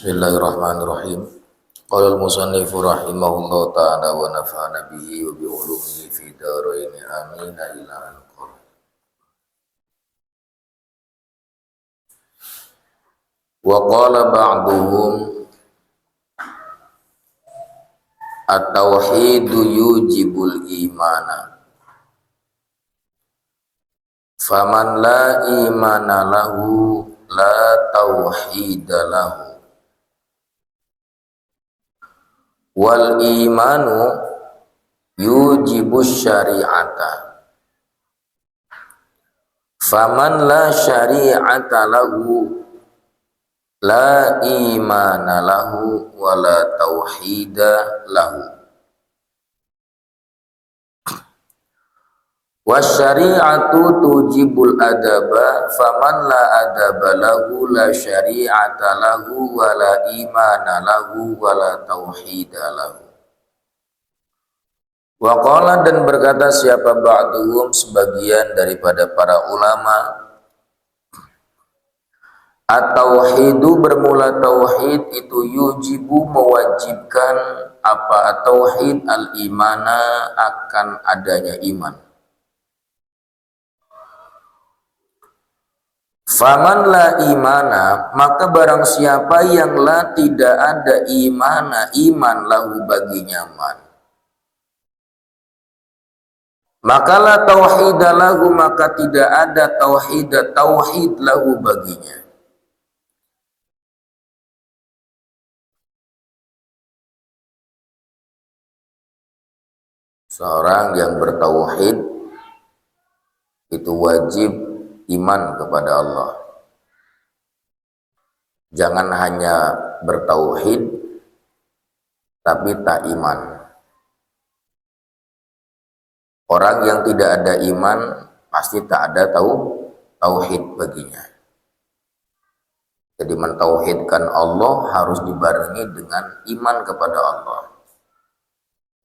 Bismillahirrahmanirrahim. Qala al-musannif rahimahullah ta'ala wa nafa'ana bihi wa bi ulumihi fi darain amin ila al-qur. Wa qala ba'duhum at-tauhidu yujibul imana. Faman la imana lahu la tauhida lahu. Wal imanu yujibus syari'ata. Faman la syari'ata lahu la imana lahu wa la tauhida lahu. Wasyari'atu tujibul adaba, faman la adaba lahu la syari'ata lahu wa la imana lahu wa la tauhida lahu. Wa qala, dan berkata siapa ba'duhum, sebagian daripada para ulama, at-tauhidu, bermula tauhid itu yujibu, mewajibkan apa at-tauhid, al-imana, akan adanya iman. Faman la imana, maka barang siapa yang la tidak ada imana, iman lahu baginya man. Maka la tauhida lahu, maka tidak ada tauhid lahu baginya. Seorang yang bertauhid itu wajib iman kepada Allah. Jangan hanya bertauhid tapi tak iman. Orang yang tidak ada iman pasti tak ada tauhid baginya. Jadi mentauhidkan Allah harus dibarengi dengan iman kepada Allah.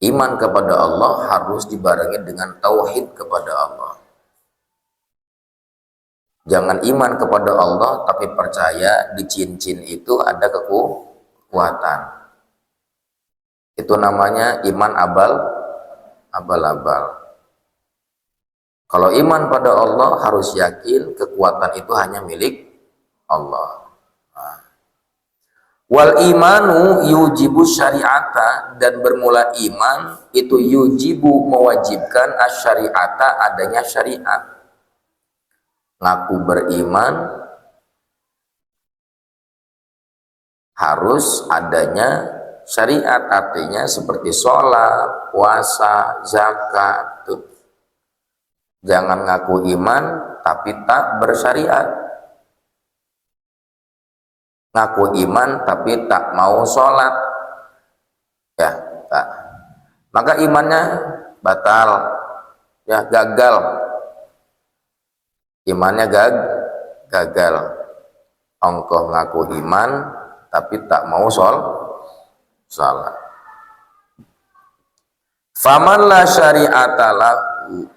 Iman kepada Allah harus dibarengi dengan tauhid kepada Allah. Jangan iman kepada Allah tapi percaya di cincin itu ada kekuatan. Itu namanya iman abal-abal. Kalau iman pada Allah harus yakin kekuatan itu hanya milik Allah. Wal imanu yujibu syari'ata, dan bermula iman itu yujibu, mewajibkan asyari'ata, adanya syariat. Ngaku beriman harus adanya syariat, artinya seperti sholat, puasa, zakat. Jangan ngaku iman tapi tak bersyariat. Ngaku iman tapi tak mau sholat, ya tak. Maka imannya batal, ya gagal. Imannya gagal. Engkau ngaku iman tapi tak mau sholat. Faman la syari'ata lahu,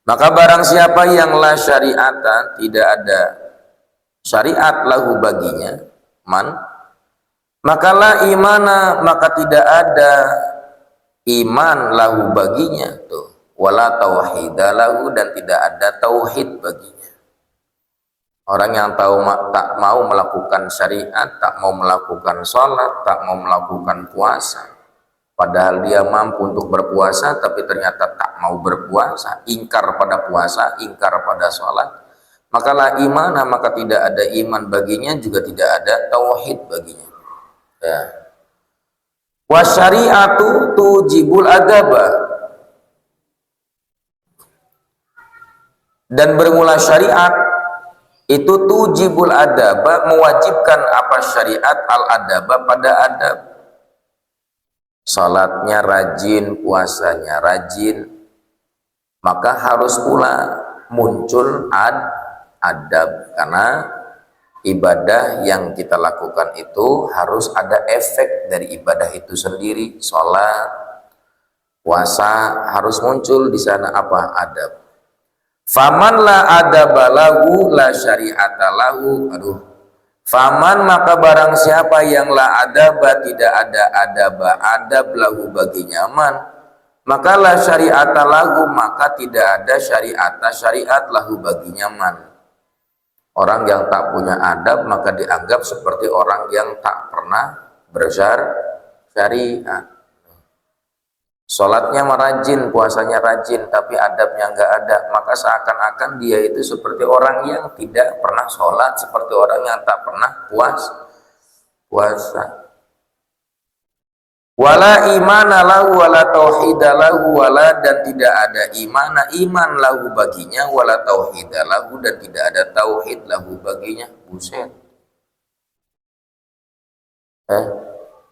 maka barang siapa yang la syari'ata, tidak ada syariat lahu baginya man, maka la imana, maka tidak ada iman lahu baginya tuh. Wala tauhida lahu, dan tidak ada tauhid baginya. Orang yang tak mau melakukan syariat, tak mau melakukan sholat, tak mau melakukan puasa, padahal dia mampu untuk berpuasa tapi ternyata tak mau berpuasa, ingkar pada puasa, ingkar pada sholat, maka la imana, maka tidak ada iman baginya, juga tidak ada tauhid baginya. Ya. Wasyari'atu tujibul adaba, dan bermula syariat itu tujibul adaba, mewajibkan apa syariat, al adaba, pada adab. Salatnya rajin, puasanya rajin, maka harus pula muncul adab, karena ibadah yang kita lakukan itu harus ada efek dari ibadah itu sendiri. Salat, puasa, harus muncul di sana apa? Adab. Faman la adaba lahu la syari'ata lahu, Faman maka barang siapa yang la adaba tidak ada adab lahu baginya man, maka la syariata lahu maka tidak ada syariat lahu baginya man. Orang yang tak punya adab maka dianggap seperti orang yang tak pernah bersyariat. Sholatnya merajin, puasanya rajin, tapi adabnya nggak ada, maka seakan-akan dia itu seperti orang yang tidak pernah sholat, seperti orang yang tak pernah puasa. Wala imana lahu wala tauhida lahu wala, dan tidak ada iman lahu baginya, wala tauhida lahu, dan tidak ada tauhid lahu baginya. Buset.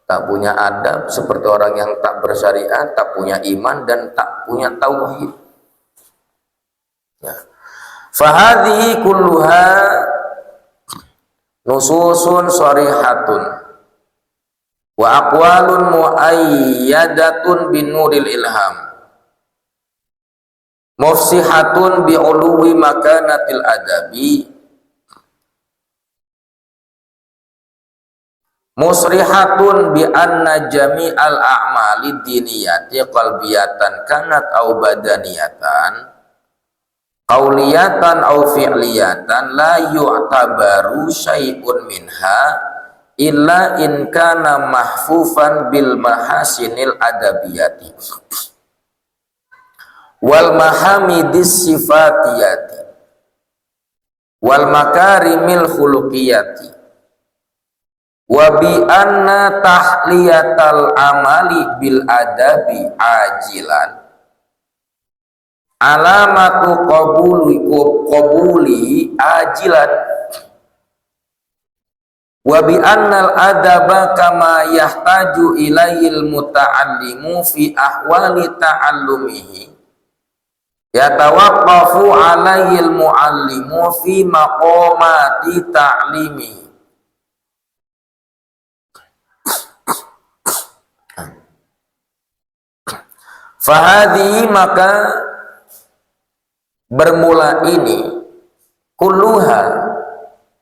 Tak punya adab seperti orang yang tak bersyariat, tak punya iman dan tak punya tauhid. Ya. Fahadhihi kulluha nususun sharihatun wa aqwalun muayyadatun binuril ilham mufsihatun bi'uluwi makanatil adabi musrihatun bi anna jami'al a'mali diniyati qalbiyatan kanat au badaniyatan qauliyatan au fi'liyatan la yu'tabaru syai'un minha illa in kana mahfufan bil mahasinil adabiyati wal mahamidis sifatiyati wal makarimil khuluqiyati wa bi anna tahliyatal amali bil adabi ajilan alamatu qabuli ajilan wa bi annal adaba kama yahtaju ilayil muta'allimu fi ahwali ta'allumihi yatawaqqafu alayil muallimu fi maqamati ta'limihi. Fahadhi maka bermula ini kulluha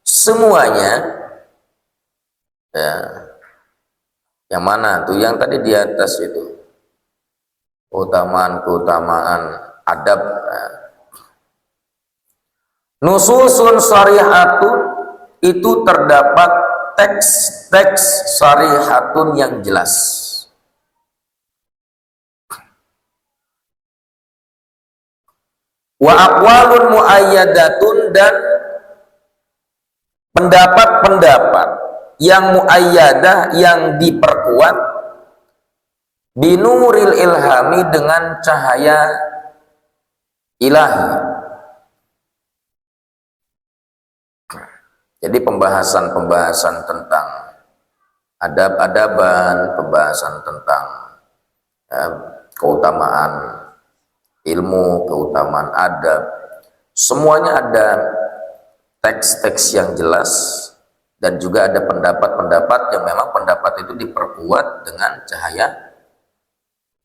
semuanya, ya, yang mana tuh yang tadi di atas itu keutamaan adab, ya. Nususun sharihatun itu terdapat teks-teks sharihatun yang jelas. Wa aqwalun muayyadatun, dan pendapat-pendapat yang muayyadah yang diperkuat binuril ilhami dengan cahaya ilahi. Jadi pembahasan tentang adab-adaban, pembahasan tentang keutamaan ilmu, keutamaan adab, semuanya ada teks-teks yang jelas, dan juga ada pendapat-pendapat yang memang pendapat itu diperkuat dengan cahaya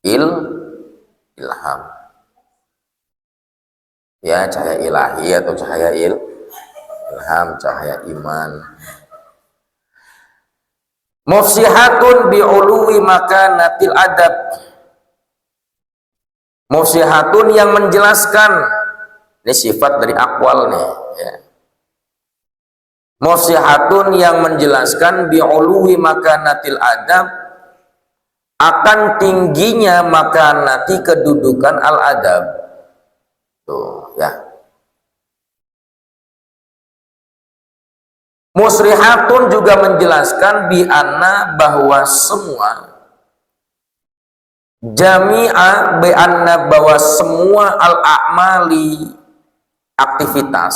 ilham, ya, cahaya ilahi atau cahaya ilham, cahaya iman. Mufsihatun bi'uluwi makanatil adab, mufsihatun yang menjelaskan, ini sifat dari akwal nih, ya. Mufsihatun yang menjelaskan bi'uluwi makanatil adab, akan tingginya makanati kedudukan al adab. Tuh, ya. Musrihatun juga menjelaskan bi'anna bahwa semua, jami'a bi'anna bahwa semua al-a'mali aktivitas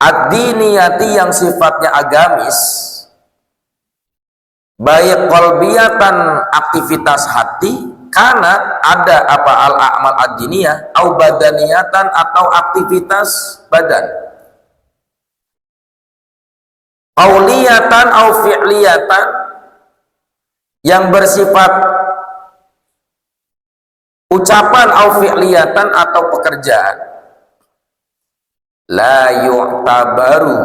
ad-diniyati yang sifatnya agamis, baik qalbiyatan aktivitas hati, karena ada apa al-a'mal ad-diniyah au badaniyatan atau aktivitas badan, qauliyatan au fi'liyatan yang bersifat ucapan au fi'liyatan atau pekerjaan, la yu'tabaru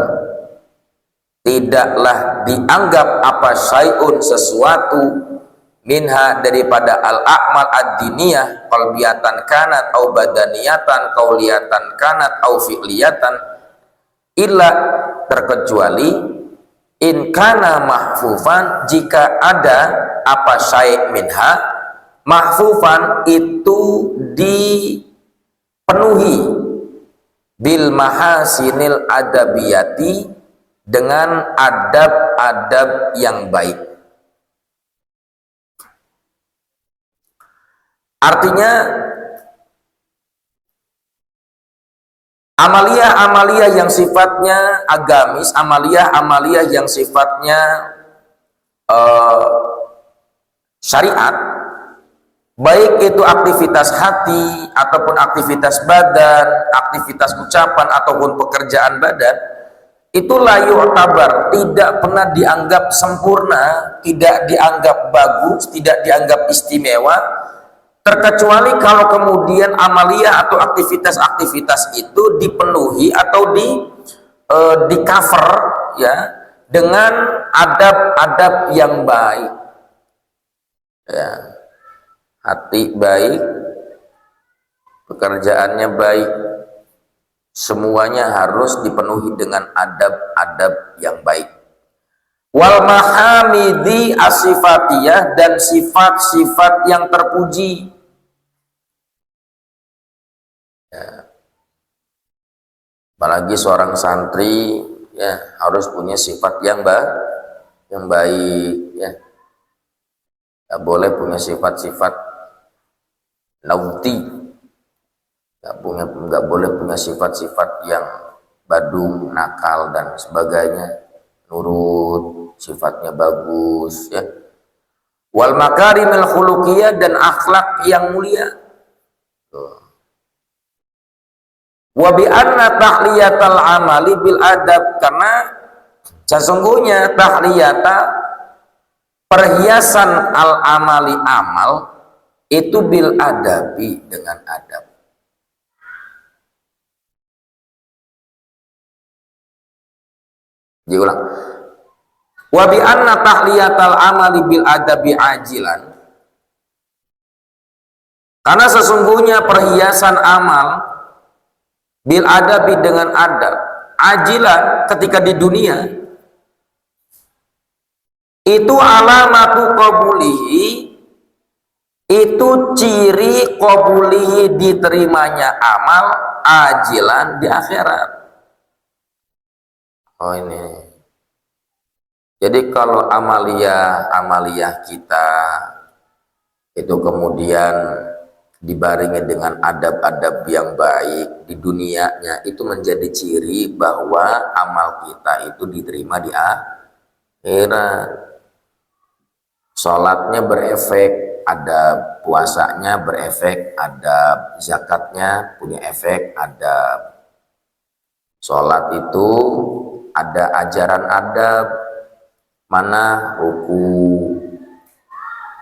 tidaklah dianggap apa syai'un sesuatu minha daripada al-a'mal ad-diniyah qalbiyatan kanat au badaniyatan qauliyatan kanat au fi'liyatan illa terkecuali in kana mahfufan jika ada apa syai' minha mahfufan itu dipenuhi bil mahasinil adabiyati dengan adab-adab yang baik. Artinya amalia-amalia yang sifatnya agamis, amalia-amalia yang sifatnya syariat, baik itu aktivitas hati ataupun aktivitas badan, aktivitas ucapan ataupun pekerjaan badan, itu layu tabar, tidak pernah dianggap sempurna, tidak dianggap bagus, tidak dianggap istimewa, terkecuali kalau kemudian amalia atau aktivitas-aktivitas itu dipenuhi atau di cover ya dengan adab-adab yang baik, ya, hati baik, pekerjaannya baik, semuanya harus dipenuhi dengan adab-adab yang baik. Wal mahamidi asifatiyah, dan sifat-sifat yang terpuji. Ya. Apalagi seorang santri ya harus punya sifat yang baik ya. Gak boleh punya sifat-sifat nauti, gak boleh punya sifat-sifat yang badung, nakal dan sebagainya. Nurut, sifatnya bagus ya. Wal makarimil khuluqiyah, dan akhlak yang mulia. Wa bi anna tahliyatal amali bil adab, karena sesungguhnya tahliyata perhiasan al amali amal itu bil adabi, dengan adab. Diulang. Wa bi anna tahliyatal amali bil adabi ajilan, karena sesungguhnya perhiasan amal bil adabi, dengan adab, ajilan ketika di dunia, itu alamatu qabulihi, itu ciri qabulihi, diterimanya amal, ajilan, di akhirat. Oh ini. Jadi kalau amalia kita itu kemudian dibarengi dengan adab-adab yang baik di dunianya, itu menjadi ciri bahwa amal kita itu diterima di akhirat. Sholatnya berefek adab, puasanya berefek adab, zakatnya punya efek adab. Sholat itu ada ajaran adab, mana ruku.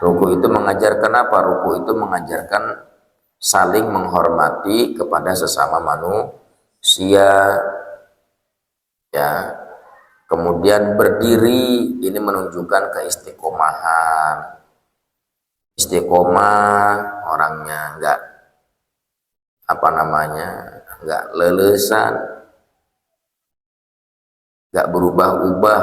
Ruku itu mengajarkan apa? Ruku itu mengajarkan saling menghormati kepada sesama manusia, ya. Kemudian berdiri, ini menunjukkan keistiqomahan. Istiqomah, orangnya enggak enggak lelesan, enggak berubah-ubah,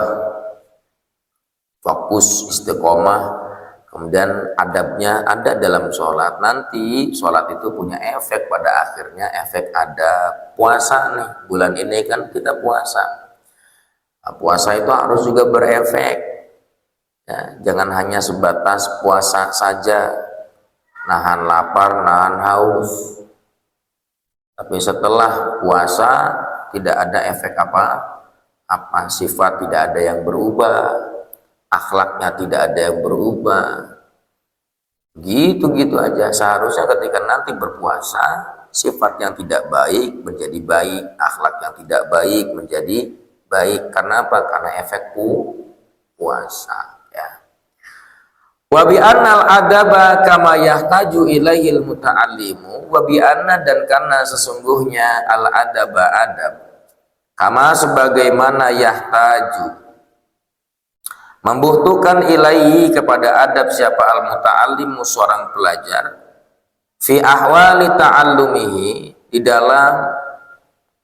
fokus, istiqomah. Kemudian adabnya ada dalam sholat. Nanti sholat itu punya efek pada akhirnya, efek adab. Puasa nih, bulan ini kan kita puasa. Nah, puasa itu harus juga berefek ya, jangan hanya sebatas puasa saja, nahan lapar, nahan haus, tapi setelah puasa tidak ada efek apa, sifat tidak ada yang berubah, akhlaknya tidak ada yang berubah, gitu-gitu aja. Seharusnya ketika nanti berpuasa, sifat yang tidak baik menjadi baik, akhlak yang tidak baik menjadi baik. Karena apa? Karena efek puasa ya. Wa bi annal adaba kama yahtaju ilaihil muta'allimu, wa bi anna, dan karena sesungguhnya al adaba adab, kama sebagaimana yahtaju membutuhkan ilaihi kepada adab siapa al-muta'allimu seorang pelajar fi ahwali ta'allumihi di dalam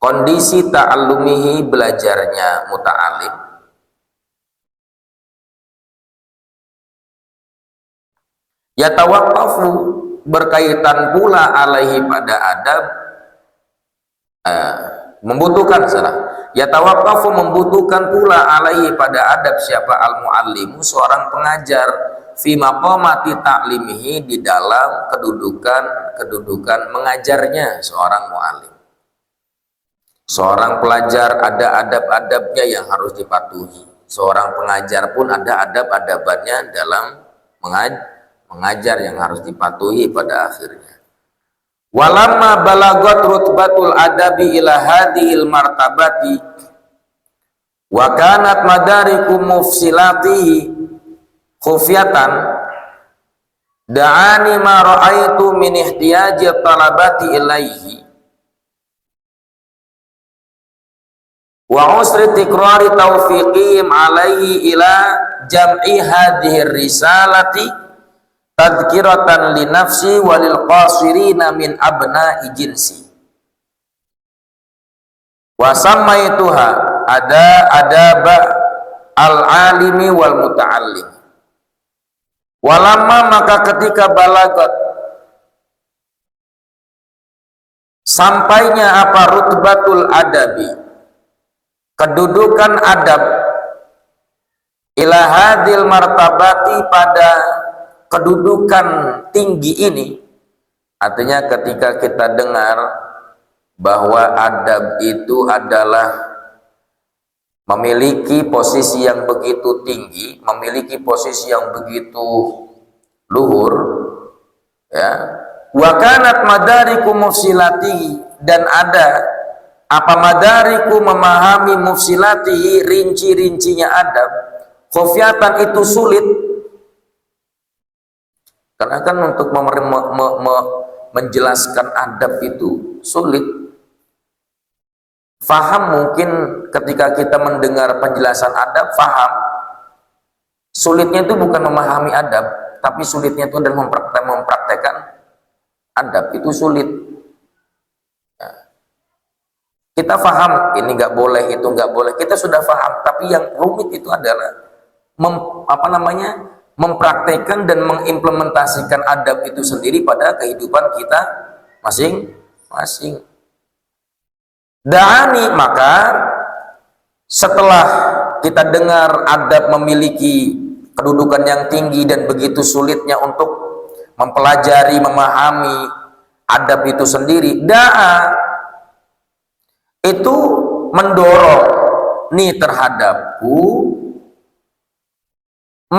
kondisi ta'allumihi belajarnya muta'allim yatawaqqafu berkaitan pula alaihi pada adab membutuhkan yatawaqqafu membutuhkan pula alaihi pada adab siapa al-muallimu seorang pengajar fi maqamati ta'limihi di dalam kedudukan mengajarnya seorang muallim. Seorang pelajar ada adab-adabnya yang harus dipatuhi. Seorang pengajar pun ada adab-adabannya dalam mengajar yang harus dipatuhi pada akhirnya. Walamma balagat rutbatul adabi ila hadhil martabati wa kanat madariku mufsilatihi khufyatan da'ani ma ra'aitu min ihtiyaji talabati ilaihi wa usri tikrari taufiqihim alaihi ila jam'i hadhihi risalati tadhkiratan li nafsi walil qasirina min abna'i jinsi wa sammaituha adaba al-alimi wal muta'allim. Walamma maka ketika balagot sampainya apa rutbatul adabi kedudukan adab ila hadil martabati pada kedudukan tinggi ini, artinya ketika kita dengar bahwa adab itu adalah memiliki posisi yang begitu tinggi, memiliki posisi yang begitu luhur, ya. Wa kanat madariku mufsilatihi dan ada apa madariku memahami mufsilatihi rinci-rincinya adab, khufyatan itu sulit. Karena kan untuk menjelaskan adab itu sulit. Faham mungkin ketika kita mendengar penjelasan adab, faham. Sulitnya itu bukan memahami adab, tapi sulitnya itu adalah mempraktekkan adab, itu sulit. Ya. Kita faham, ini nggak boleh, itu nggak boleh, kita sudah faham, tapi yang rumit itu adalah mempraktekkan dan mengimplementasikan adab itu sendiri pada kehidupan kita masing-masing. Da'ani maka setelah kita dengar adab memiliki kedudukan yang tinggi dan begitu sulitnya untuk mempelajari, memahami adab itu sendiri, da'a itu mendorong nih terhadapku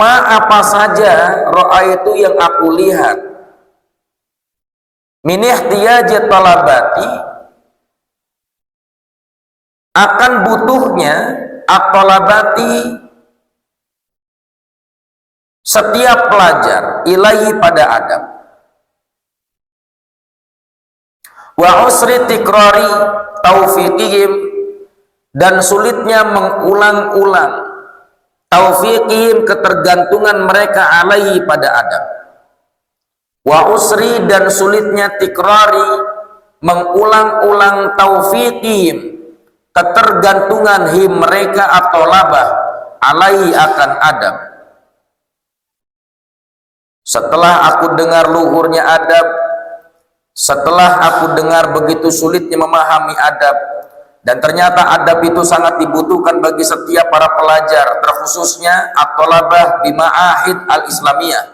apa saja ro'a itu yang aku lihat min ihtiyaji talabati akan butuhnya at-talabati setiap pelajar ilahi pada adab wa usri tikrari taufiqihim dan sulitnya mengulang-ulang taufiqihim ketergantungan mereka alaihi pada adab wa usri dan sulitnya tikrari mengulang-ulang taufiqihim ketergantungan mereka atau labah alaihi akan adab. Setelah aku dengar luhurnya adab, setelah aku dengar begitu sulitnya memahami adab, dan ternyata adab itu sangat dibutuhkan bagi setiap para pelajar, terkhususnya at-thalabah bi ma'ahid al-islamiyah,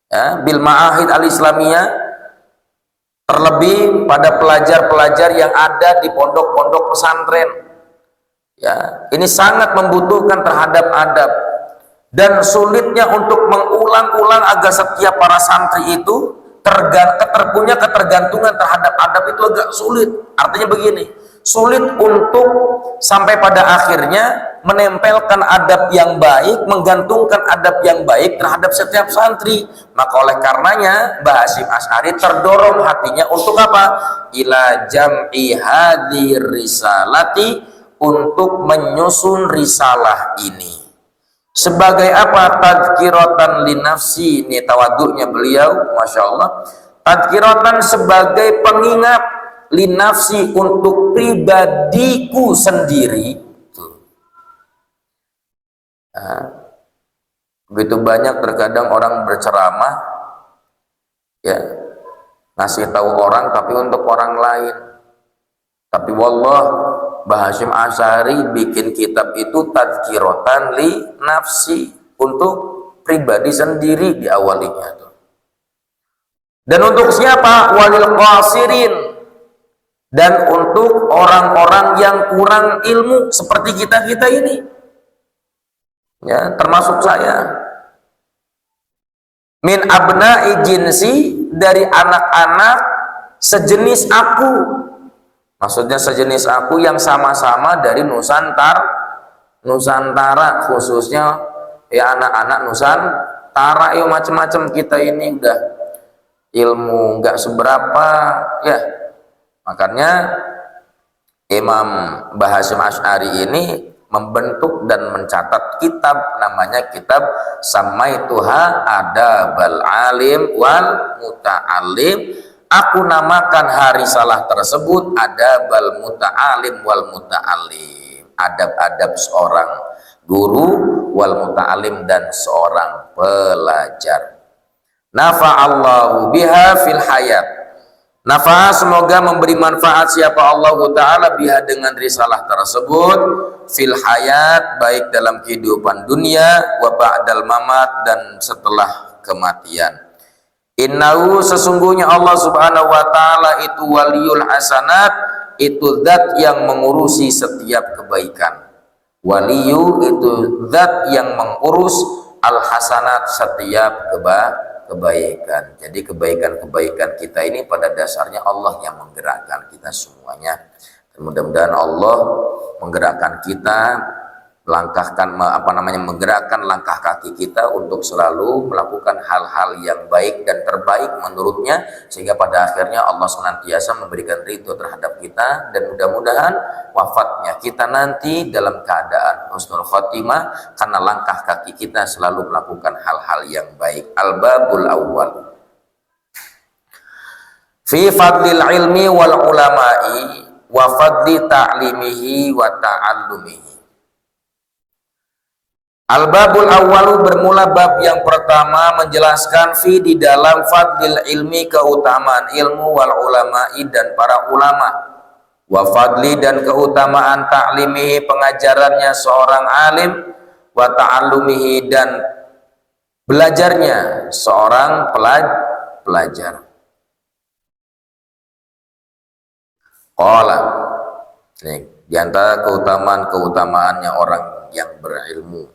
ya, bil ma'ahid al-islamiyah, terlebih pada pelajar-pelajar yang ada di pondok-pondok pesantren, ya, ini sangat membutuhkan terhadap adab dan sulitnya untuk mengulang-ulang agar setiap para santri itu punya ketergantungan terhadap adab itu agak sulit. Artinya begini, sulit untuk sampai pada akhirnya menempelkan adab yang baik, menggantungkan adab yang baik terhadap setiap santri. Maka oleh karenanya Mbah Hasyim Asy'ari terdorong hatinya untuk apa? Ila jam'i hadhir risalati, untuk menyusun risalah ini. Sebagai apa? Tadhkiratan linafsi. Ini tawaduknya beliau, Masya Allah. Tadhkiratan sebagai pengingat linafsi, untuk pribadiku sendiri. Nah, begitu banyak terkadang orang berceramah, ya, ngasih tahu orang tapi untuk orang lain. Tapi wallah, Mbah Hasyim Asy'ari bikin kitab itu tadhkiratan li nafsi, untuk pribadi sendiri diawalinya tuh. Dan untuk siapa? Walil qasirin, dan untuk orang-orang yang kurang ilmu seperti kita-kita ini. Ya, termasuk saya. Min abna'i jinsi, dari anak-anak sejenis aku. Maksudnya sejenis aku yang sama-sama dari Nusantara, khususnya ya anak-anak Nusantara. Ya macam-macam kita ini udah ilmu nggak seberapa ya. Makanya Imam Mbah Hasyim Asy'ari ini membentuk dan mencatat kitab, namanya kitab Samaituha Adabal Alim wal Muta'alim. Aku namakan hari salah tersebut Adabal Muta'alim wal Muta'alim, adab-adab seorang guru, wal muta'alim, dan seorang pelajar. Nafa'allahu biha fil hayat. Nafa'a, semoga memberi manfaat siapa Allah Ta'ala biha, dengan risalah tersebut, fil hayat, baik dalam kehidupan dunia, wa ba'dal mamat, dan setelah kematian. Innahu, sesungguhnya Allah Subhanahu wa Ta'ala itu waliyul hasanat, itu zat yang mengurusi setiap kebaikan. Waliyu itu zat yang mengurus al hasanat, setiap kebaikan. Jadi kebaikan-kebaikan kita ini pada dasarnya Allah yang menggerakkan kita semuanya. Dan mudah-mudahan Allah menggerakkan kita, menggerakkan langkah kaki kita untuk selalu melakukan hal-hal yang baik dan terbaik menurutnya, sehingga pada akhirnya Allah senantiasa memberikan ridho terhadap kita, dan mudah-mudahan wafatnya kita nanti dalam keadaan husnul khotimah, karena langkah kaki kita selalu melakukan hal-hal yang baik. Al-babul awwal fi fadlil ilmi wal ulama'i wa fadli ta'limihi wa ta'allumihi. Al-babul awwalu, bermula bab yang pertama menjelaskan fi, di dalam fadlil ilmi, keutamaan ilmu, wal ulama'i, dan para ulama, wa fadli, dan keutamaan ta'limihi, pengajarannya seorang alim, wa ta'allumihi, dan belajarnya seorang pelajar. Qala, ini di antara keutamaannya orang yang berilmu.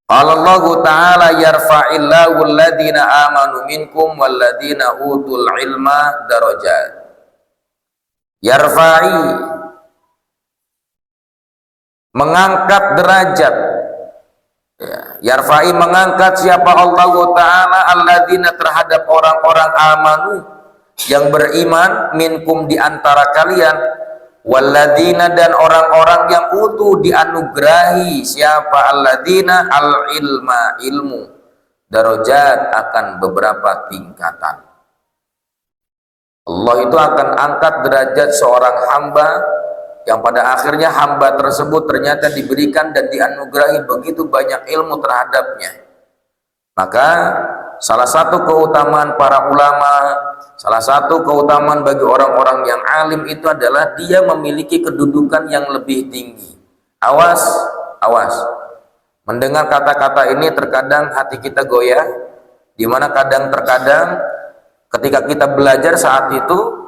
Allah Ta'ala yarfa'illahu alladhina amanu minkum walladhina utul ilma darajat. Yarfa'i, mengangkat derajat, ya. Yarfa'i, mengangkat siapa Allah Ta'ala alladhina, terhadap orang-orang amanu, yang beriman, minkum, di antara kalian, walladzina, dan orang-orang yang utuh, dianugerahi siapa alladzina, al ilma, ilmu, darajat, akan beberapa tingkatan. Allah itu akan angkat derajat seorang hamba, yang pada akhirnya hamba tersebut ternyata diberikan dan dianugerahi begitu banyak ilmu terhadapnya. Maka salah satu keutamaan para ulama, salah satu keutamaan bagi orang-orang yang alim itu adalah dia memiliki kedudukan yang lebih tinggi. Awas, awas. Mendengar kata-kata ini terkadang hati kita goyah, di mana terkadang ketika kita belajar saat itu,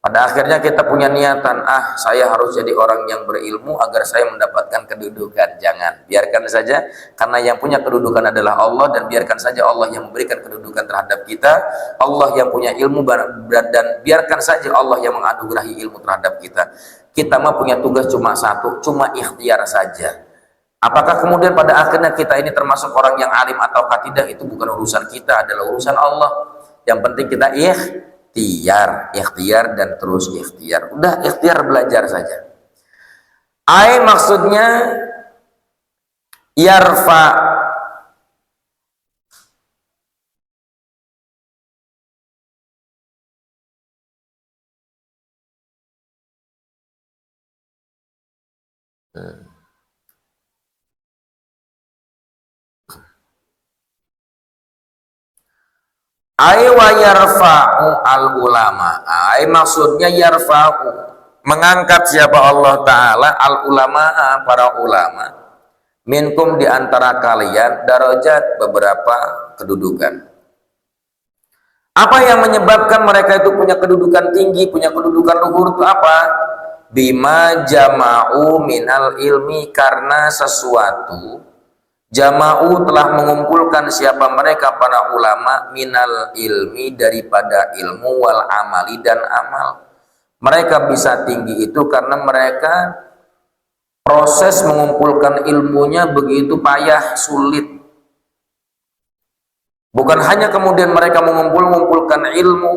pada akhirnya kita punya niatan, saya harus jadi orang yang berilmu agar saya mendapatkan kedudukan. Jangan, biarkan saja, karena yang punya kedudukan adalah Allah, dan biarkan saja Allah yang memberikan kedudukan terhadap kita. Allah yang punya ilmu, dan biarkan saja Allah yang menganugerahi ilmu terhadap kita. Kita mah punya tugas cuma satu, cuma ikhtiar saja. Apakah kemudian pada akhirnya kita ini termasuk orang yang alim ataukah tidak, itu bukan urusan kita, adalah urusan Allah. Yang penting kita ikhtiar dan terus ikhtiar. Udah ikhtiar, belajar saja. Maksudnya yarfa. Ai wa yarfa'u al ulama. Ai maksudnya yarfa'u, mengangkat siapa Allah taala al ulama, para ulama, minkum di antara kalian, darajat, beberapa kedudukan. Apa yang menyebabkan mereka itu punya kedudukan tinggi, punya kedudukan luhur itu apa? Bima jama'u minal ilmi, karena sesuatu jama'u telah mengumpulkan siapa mereka para ulama minal ilmi, daripada ilmu, wal amali, dan amal. Mereka bisa tinggi itu karena mereka proses mengumpulkan ilmunya begitu payah, sulit. Bukan hanya kemudian mereka mengumpulkan ilmu,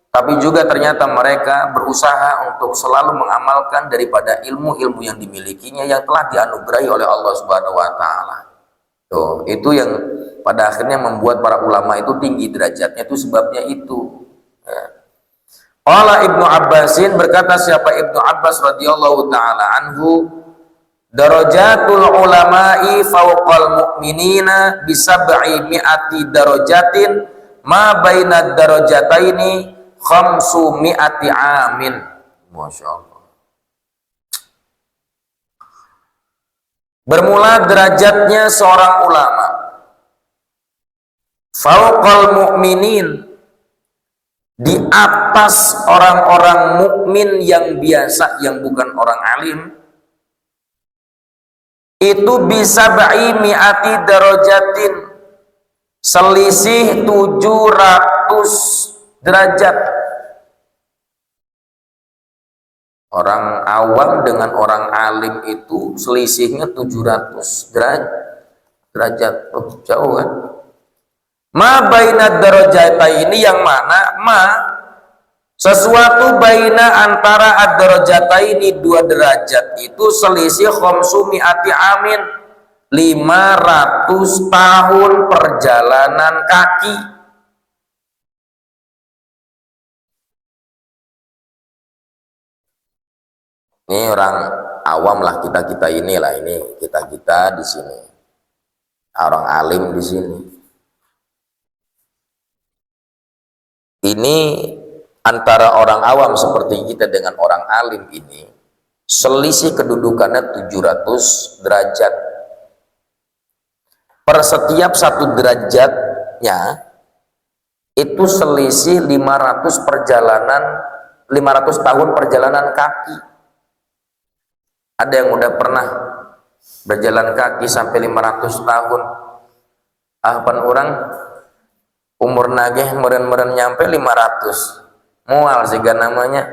tapi juga ternyata mereka berusaha untuk selalu mengamalkan daripada ilmu-ilmu yang dimilikinya yang telah dianugerahi oleh Allah Subhanahu wa taala. Tuh, itu yang pada akhirnya membuat para ulama itu tinggi derajatnya, itu sebabnya itu. Ya. Qala Ibnu Abbasin, berkata siapa Ibnu Abbas radhiyallahu taala anhu, darajatul ulama'i fawqal mu'minina bisab'i mi'ati darajatin ma baina darajataini khamsu mi'ati amin. Masya Allah. Bermula derajatnya seorang ulama fawqal mu'minin, di atas orang-orang mukmin yang biasa, yang bukan orang alim, itu bisa ba'i mi'ati darajatin, selisih 700 derajat. Orang awam dengan orang alim itu selisihnya 700 derajat. Oh, jauh kan? Ma baina darajataini, yang mana ma sesuatu baina antara ad-darajataini, dua derajat itu selisih khamsu mi'ati amin, 500 tahun perjalanan kaki. Ini orang awam lah, kita inilah, ini kita di sini, orang alim di sini. Ini antara orang awam seperti kita dengan orang alim ini selisih kedudukannya 700 derajat. Per setiap satu derajatnya itu selisih 500 tahun perjalanan kaki. Ada yang udah pernah berjalan kaki sampai 500 tahun. Ahpan orang umur nageh meren-meren nyampe 500. Mual sih namanya.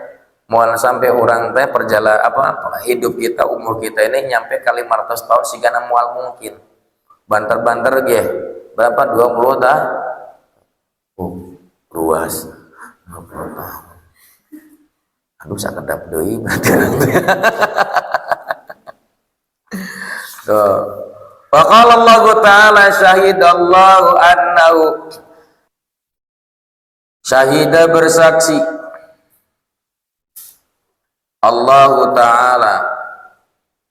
Mual sampai orang teh perjalanan hidup kita, umur kita ini nyampe ke 500 tahun sih mual mungkin. Banter-banter ge berapa, 20 dah. Ruas 50 tahun. Aduh sakedap deui berarti. Wa qala Allah Ta'ala syahidallahu annahu, syahida bersaksi Allah Ta'ala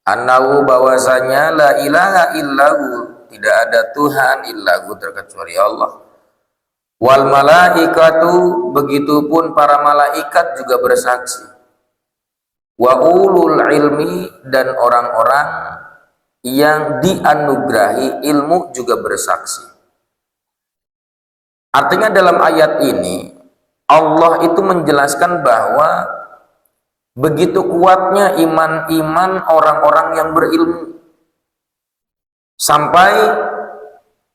annahu, bahwasanya la ilaha illahu, tidak ada Tuhan illahu terkecuali Allah, wal malaikatu, begitupun para malaikat juga bersaksi, wa ulul ilmi, dan orang-orang yang dianugerahi ilmu juga bersaksi. Artinya dalam ayat ini Allah itu menjelaskan bahwa begitu kuatnya iman orang-orang yang berilmu, sampai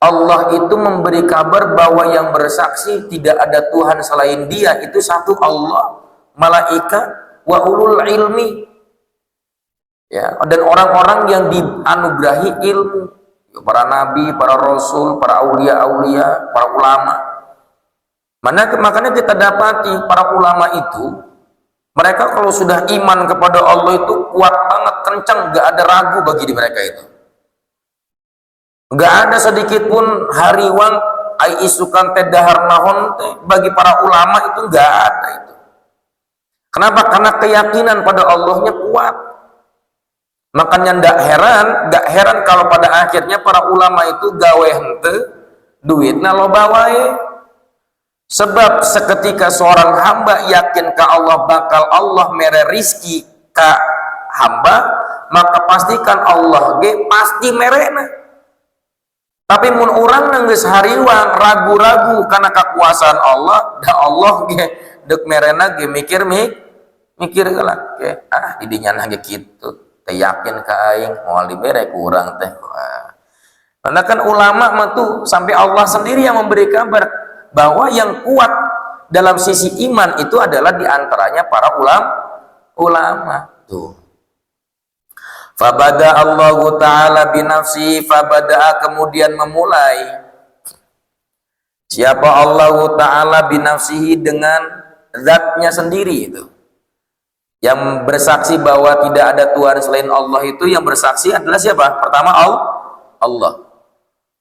Allah itu memberi kabar bahwa yang bersaksi tidak ada Tuhan selain Dia, itu satu Allah, malaikat, wa ulul ilmi, ya, dan orang-orang yang dianugerahi ilmu, para nabi, para rasul, para aulia-aulia, para ulama. Makanya kita dapati para ulama itu, mereka kalau sudah iman kepada Allah itu kuat banget, kencang, gak ada ragu bagi mereka itu. Enggak ada sedikit pun hariwang ai isukan teh dahar nahon teh bagi para ulama itu enggak ada itu. Kenapa? Karena keyakinan pada Allahnya kuat. Makanya enggak heran kalau pada akhirnya para ulama itu gawe henteu duitna loba wae. Sebab seketika seorang hamba yakin ka Allah bakal Allah mere rizki ka hamba, maka pastikan Allah ge pasti merena. Tapi mun urang nanggeus hariwang ragu-ragu karena kekuasaan Allah, da Allah ge deuk merena ge mikir heula ge didinya na ge kitu teh yakin ka aing moal dibere ku urang teh. Karena kan ulama mah tuh sampai Allah sendiri yang memberi kabar bahwa yang kuat dalam sisi iman itu adalah diantaranya para ulama tuh. Fabada Allah Ta'ala binafsi, fabada kemudian memulai siapa Allah Ta'ala binafsihi dengan zatnya sendiri itu, yang bersaksi bahwa tidak ada Tuhan selain Allah. Itu yang bersaksi adalah siapa? Pertama Allah.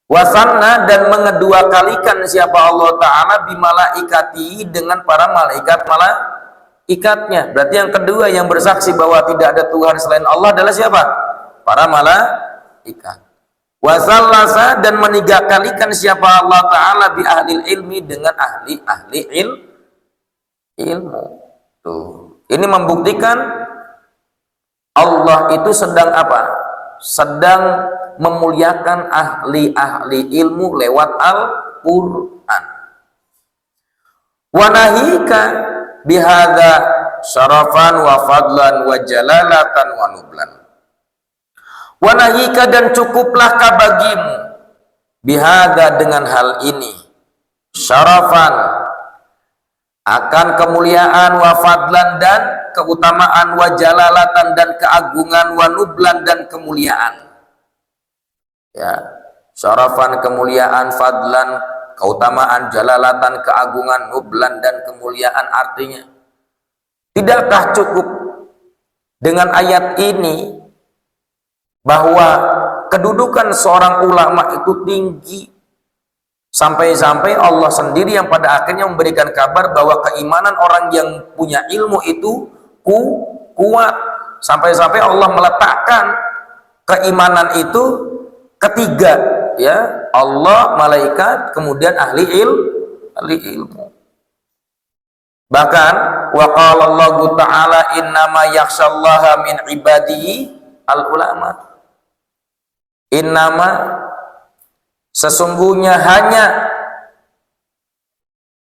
Wasanna dan mengedua kalikan siapa Allah Ta'ala bimalaikati dengan para malaikatnya. Berarti yang kedua yang bersaksi bahwa tidak ada Tuhan selain Allah adalah siapa? Para malaikat. Wasallasa dan menigakalikan siapa Allah Ta'ala bi ahlil ilmi dengan ahli ilmu. Tuh. Ini membuktikan Allah itu sedang apa? Sedang memuliakan ahli-ahli ilmu lewat Al-Quran. Wa nahika bihadza syarafan wa fadlan wa jalalatan wa nublan. Wa nahika dan cukuplah kabagimu bihadza dengan hal ini syarafan akan kemuliaan, wa fadlan dan keutamaan, wa jalalatan dan keagungan, wa nublan dan kemuliaan. Ya, syarafan kemuliaan, fadlan keutamaan, jalalatan keagungan, nublan dan kemuliaan. Artinya tidakkah cukup dengan ayat ini bahwa kedudukan seorang ulama itu tinggi, sampai-sampai Allah sendiri yang pada akhirnya memberikan kabar bahwa keimanan orang yang punya ilmu itu kuat, sampai-sampai Allah meletakkan keimanan itu ketiga, ya, Allah, malaikat, kemudian ahli ilmu. Bahkan wa qala Allah Ta'ala innama yakhshallaha min ibadihi al ulama. Innama sesungguhnya hanya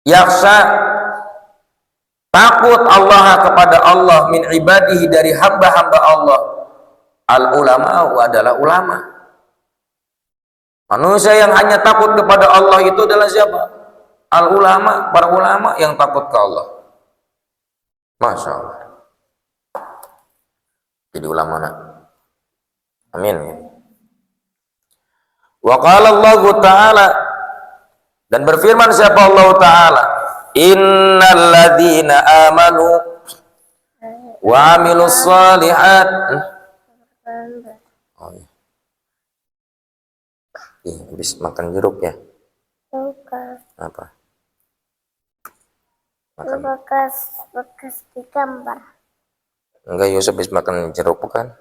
yakhsha takut Allah kepada Allah min ibadihi dari hamba-hamba Allah al ulama adalah ulama. Manusia yang hanya takut kepada Allah itu adalah siapa? Al ulama, para ulama yang takut ke Allah. Masya Allah. Jadi ulama nak. Amin. Wa qala Allah Ta'ala dan berfirman siapa Allah Ta'ala, innal ladzina amanu wa amilus shalihat. Habis makan jeruk ya? Bukan. Apa? Makan. Bekas digambar. Enggak, Yusuf habis makan jeruk bukan?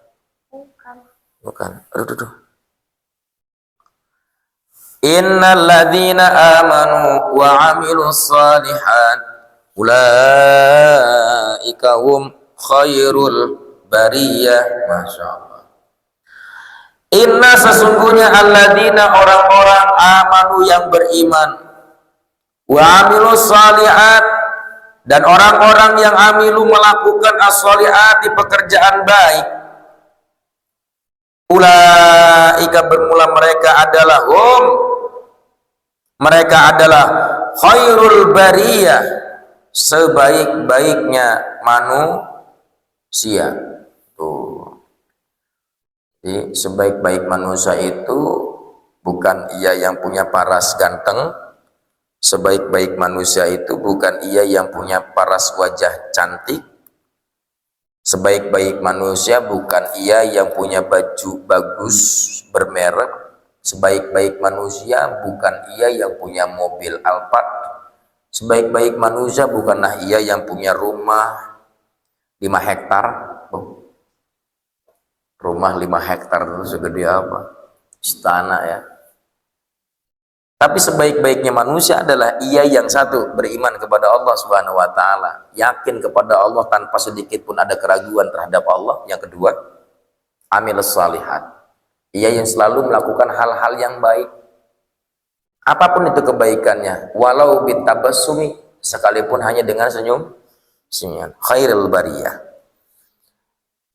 Bukan. Aduh. Innal ladzina amanu wa amilus shalihat ulaika hum khairul bariyah. Masya Allah. Inna sesungguhnya alladzina orang-orang amanu yang beriman, wa amilus shalihat dan orang-orang yang amilu melakukan as-shalihat di pekerjaan baik, ulaika bermula mereka adalah khairul bariyah, sebaik-baiknya manusia. Tuh. Jadi sebaik-baik manusia itu bukan ia yang punya paras ganteng, sebaik-baik manusia itu bukan ia yang punya paras wajah cantik, sebaik-baik manusia bukan ia yang punya baju bagus bermerek, Sebaik-baik manusia bukan ia yang punya mobil Alphard. Sebaik-baik manusia bukanlah ia yang punya rumah 5 hektar. Oh, rumah 5 hektar itu segede apa? Istana ya. Tapi sebaik-baiknya manusia adalah ia yang satu, beriman kepada Allah Subhanahu wa taala, yakin kepada Allah tanpa sedikit pun ada keraguan terhadap Allah. Yang kedua, amilus shalihat. Ia yang selalu melakukan hal-hal yang baik. Apapun itu kebaikannya, walau bitabassumi, sekalipun hanya dengan senyum. Khairul bariyah.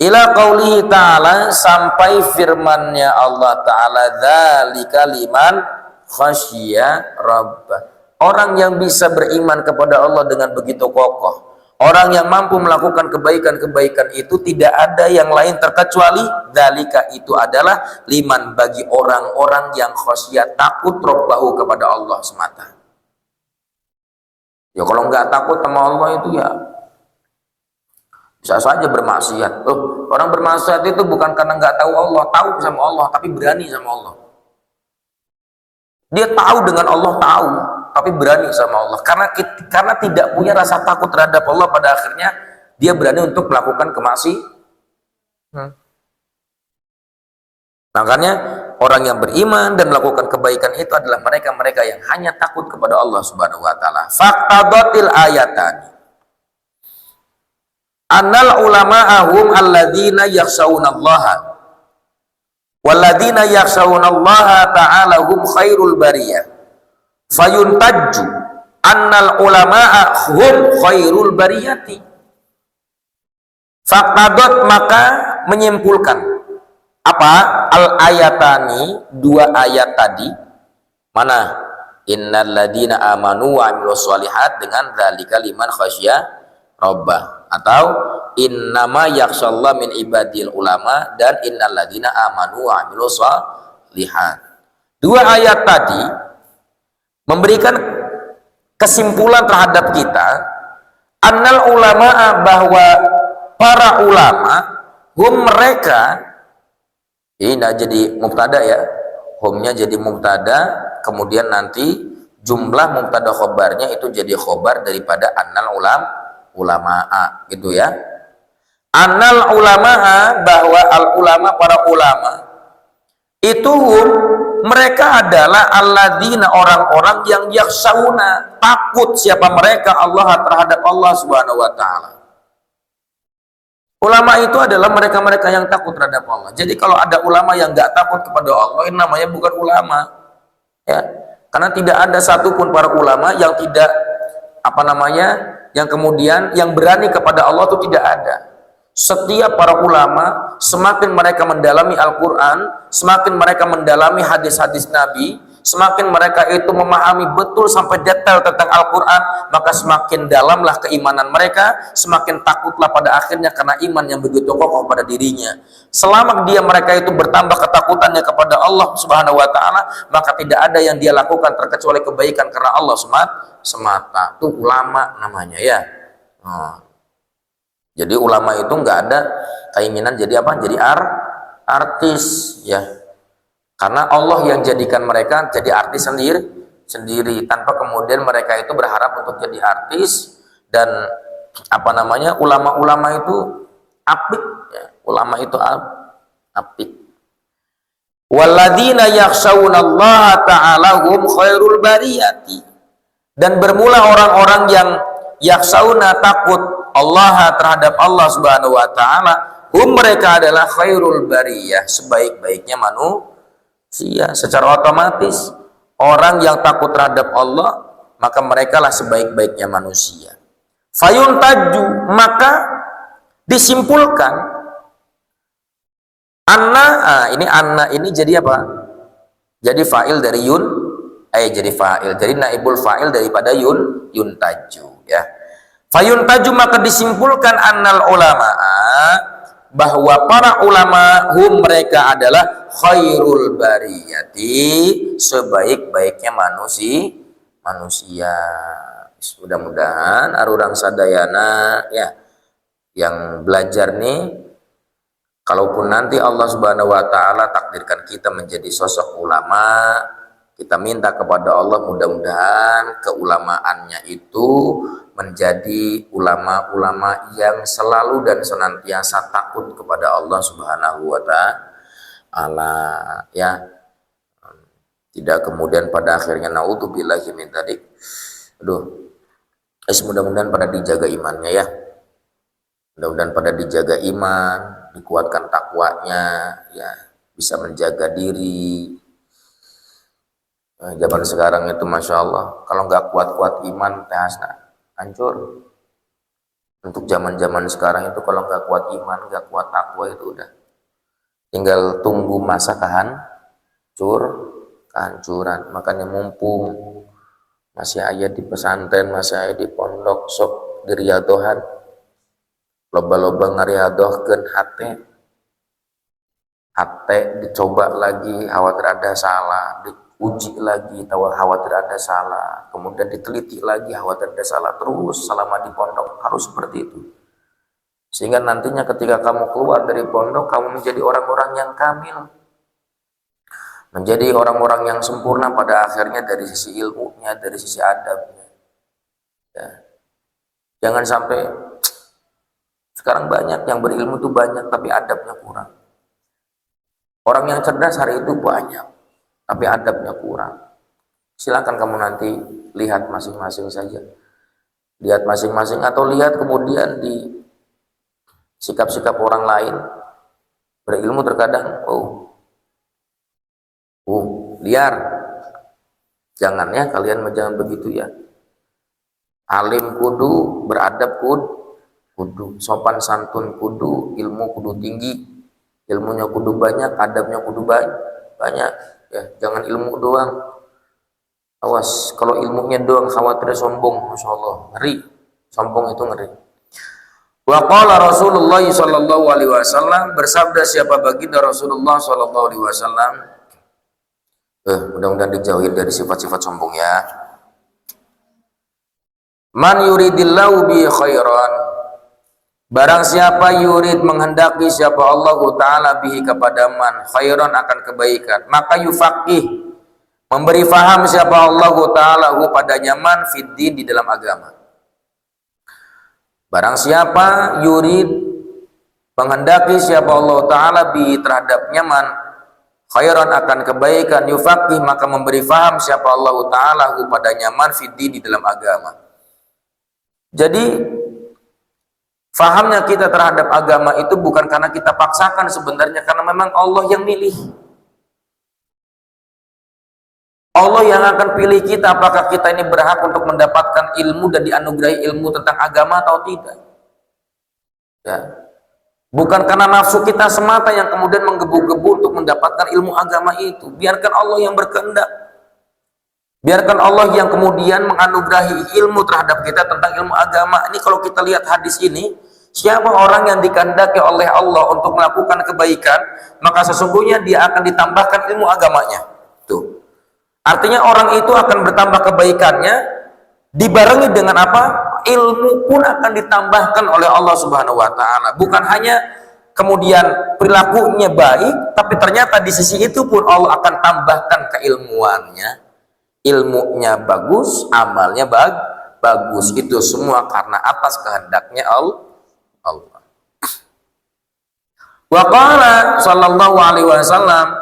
Ila qaulihi ta'ala, sampai firman-Nya Allah taala, dzalika liman khasyiya rabbah. Orang yang bisa beriman kepada Allah dengan begitu kokoh, orang yang mampu melakukan kebaikan-kebaikan itu, tidak ada yang lain terkecuali dzalika, itu adalah liman, bagi orang-orang yang khasyia, takut rabbahu kepada Allah semata. Ya kalau nggak takut sama Allah itu ya bisa saja bermaksiat. Orang bermaksiat itu bukan karena nggak tahu Allah, tahu sama Allah tapi berani sama Allah. Dia tahu dengan Allah, tahu, tapi berani sama Allah. Karena tidak punya rasa takut terhadap Allah, pada akhirnya dia berani untuk melakukan kemaksiatan. Makanya orang yang beriman dan melakukan kebaikan itu adalah mereka-mereka yang hanya takut kepada Allah Subhanahu wa taala. Faqtadatil ayatan annal ulama'ahum alladzina yakhshawunallaha walladzina yakhshawunallaha ta'ala hum khairul bariyah fayuntajju annal ulama'a hum khairul bariyati. Faqtadat, maka menyimpulkan apa? Al ayatani, 2 ayat tadi. Mana? Innal ladzina amanu wa amilus shalihat dengan dzalika liman khasyiya rabbah, atau innama yakhshallah min ibadil ulama dan innal ladzina amanu wa amilus shalihat. 2 ayat tadi memberikan kesimpulan terhadap kita, annal ulama, bahwa para ulama, hum mereka, ini tidak jadi mubtada ya, humnya jadi mubtada, kemudian nanti jumlah mubtada khobarnya itu jadi khobar daripada annal ulama'a gitu ya. Annal ulama'a, bahwa al ulama, para ulama itu mereka adalah alladzina, orang-orang yang yakhshawuna, takut siapa mereka, Allah, terhadap Allah Subhanahu wa taala. Ulama itu adalah mereka-mereka yang takut terhadap Allah. Jadi kalau ada ulama yang nggak takut kepada Allah, ini namanya bukan ulama ya. Karena tidak ada satupun para ulama yang tidak yang kemudian yang berani kepada Allah, itu tidak ada. Setiap para ulama, semakin mereka mendalami Al-Quran, semakin mereka mendalami hadis-hadis Nabi, semakin mereka itu memahami betul sampai detail tentang Al-Quran, maka semakin dalamlah keimanan mereka, semakin takutlah pada akhirnya karena iman yang begitu kokoh pada dirinya. Selama mereka itu bertambah ketakutannya kepada Allah Subhanahu wa taala, maka tidak ada yang dia lakukan terkecuali kebaikan karena Allah semata. Itu ulama namanya ya. Jadi ulama itu nggak ada keinginan jadi apa? Jadi artis ya. Karena Allah yang jadikan mereka jadi artis sendiri tanpa kemudian mereka itu berharap untuk jadi artis. Dan ulama-ulama itu apik ya. Ulama itu apik. Walladzina yakhshawunallaha ta'ala hum khairul bariyati. Dan bermula orang-orang yang yakhshawuna, takut Allah terhadap Allah Subhanahu wa taala, mereka adalah khairul bariyah, sebaik-baiknya manusia. Secara otomatis orang yang takut terhadap Allah, maka merekalah sebaik-baiknya manusia. Fayuntaju, maka disimpulkan anna ini jadi apa? Jadi fa'il dari jadi fa'il. Jadi naibul fa'il daripada yuntaju ya. Fayuntaju, maka disimpulkan annal ulama'a, bahwa para ulama mereka adalah khairul bariyati, sebaik-baiknya manusia. Mudah-mudahan arurang sadayana ya yang belajar nih Kalaupun nanti Allah Subhanahu wa taala takdirkan kita menjadi sosok ulama, kita minta kepada Allah mudah-mudahan keulamaannya itu menjadi ulama-ulama yang selalu dan senantiasa takut kepada Allah Subhanahu wa taala, ya. Tidak kemudian pada akhirnya naudzubillahi min dzalik. Mudah-mudahan pada dijaga imannya, ya. Mudah-mudahan pada dijaga iman, dikuatkan takwanya, ya, bisa menjaga diri. Zaman sekarang itu masya Allah, kalau nggak kuat-kuat iman, hancur. Untuk zaman-zaman sekarang itu kalau nggak kuat iman, nggak kuat takwa itu udah, tinggal tunggu masa kehancuran. Makanya mumpung masih ayat di pesantren, masih ayat di pondok, sok diriadohan. Loba-loba ngariadohkeun hate dicoba lagi khawatir ada salah, diuji lagi khawatir ada salah, kemudian diteliti lagi khawatir ada salah, terus selama di pondok harus seperti itu, sehingga nantinya ketika kamu keluar dari pondok kamu menjadi orang-orang yang kamil, menjadi orang-orang yang sempurna pada akhirnya dari sisi ilmunya, dari sisi adabnya, ya. Jangan sampai sekarang banyak yang berilmu itu banyak tapi adabnya kurang. Orang yang cerdas hari itu banyak tapi adabnya kurang. Silakan kamu nanti lihat masing-masing saja. Lihat masing-masing atau lihat kemudian di sikap-sikap orang lain. Berilmu terkadang liar. Jangan ya, kalian jangan begitu ya. Alim kudu, beradab kudu, sopan santun kudu, ilmu kudu tinggi, ilmunya kudu banyak, adabnya kudu banyak, ya. Jangan ilmu doang, awas kalau ilmunya doang khawatir sombong, masya Allah, ngeri, sombong itu ngeri. Wa qala Rasulullah sallallahu alaihi wasallam, bersabda siapa baginda Rasulullah sallallahu alaihi wasallam, mudah-mudahan dijauhin dari sifat-sifat sombong, ya. Man yuridillahu bi khairan, barang siapa yurid menghendaki siapa Allah Ta'ala bihi kepada man khairan akan kebaikan, maka yufaqih memberi faham siapa Allah Ta'ala padanya man fiddin di dalam agama. Barang siapa yurid menghendaki siapa Allah Ta'ala bihi terhadapnya man khairan akan kebaikan, yufaqih maka memberi faham siapa Allah Ta'ala padanya man fiddin di dalam agama. Jadi fahamnya kita terhadap agama itu bukan karena kita paksakan sebenarnya, karena memang Allah yang milih. Allah yang akan pilih kita apakah kita ini berhak untuk mendapatkan ilmu dan dianugerahi ilmu tentang agama atau tidak. Ya. Bukan karena nafsu kita semata yang kemudian menggebu-gebu untuk mendapatkan ilmu agama itu. Biarkan Allah yang berkehendak. Biarkan Allah yang kemudian menganugerahi ilmu terhadap kita tentang ilmu agama. Ini kalau kita lihat hadis ini, siapa orang yang dikehendaki oleh Allah untuk melakukan kebaikan, maka sesungguhnya dia akan ditambahkan ilmu agamanya. Tuh. Artinya orang itu akan bertambah kebaikannya, dibarengi dengan apa? Ilmu pun akan ditambahkan oleh Allah Subhanahu wa taala. Bukan hanya kemudian perilakunya baik, tapi ternyata di sisi itu pun Allah akan tambahkan keilmuannya. Ilmunya bagus, amalnya bagus. Itu semua karena atas kehendaknya Allah. Wa qala sallallahu alaihi wasallam,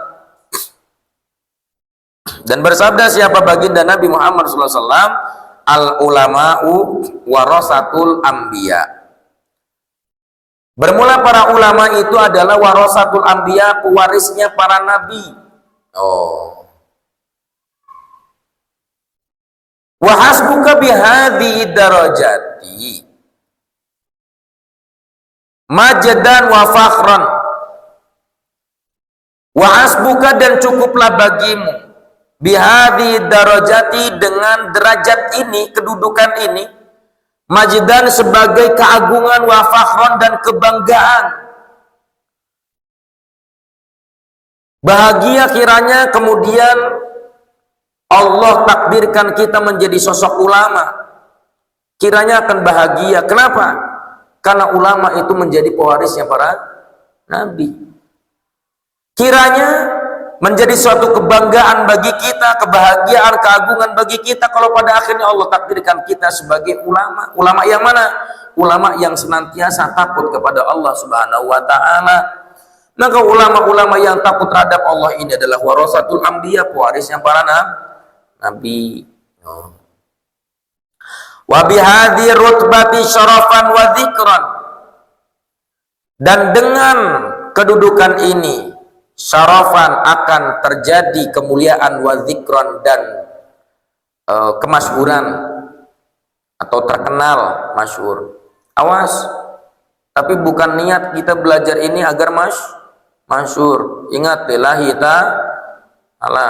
dan bersabda siapa baginda Nabi Muhammad sallallahu alaihi wasallam, al ulama'u warasatul anbiya. Bermula para ulama itu adalah warasatul anbiya, pewarisnya para nabi. Wa hasbuka bihadhihi darajati majdan wa fakhran. Wa hasbuka, dan cukuplah bagimu bihadhihi darajati, dengan derajat ini, kedudukan ini, majdan sebagai keagungan, wa fakhran dan kebanggaan. Bahagia kiranya kemudian Allah takdirkan kita menjadi sosok ulama, kiranya akan bahagia. Kenapa? Karena ulama itu menjadi pewarisnya nabi. Kiranya menjadi suatu kebanggaan bagi kita, kebahagiaan, keagungan bagi kita kalau pada akhirnya Allah takdirkan kita sebagai ulama. Ulama yang mana? Ulama yang senantiasa takut kepada Allah Subhanahu wa taala. Maka ulama-ulama yang takut terhadap Allah ini adalah warasatul anbiya, pewarisnya para nabi. Wa bihadhi rutbati syarafan wa dzikran. Dan dengan kedudukan ini syarafan akan terjadi kemuliaan wa dzikran dan kemasyhuran atau terkenal, masyhur. Awas, tapi bukan niat kita belajar ini agar masyhur. Ingat, lillahi ta'ala.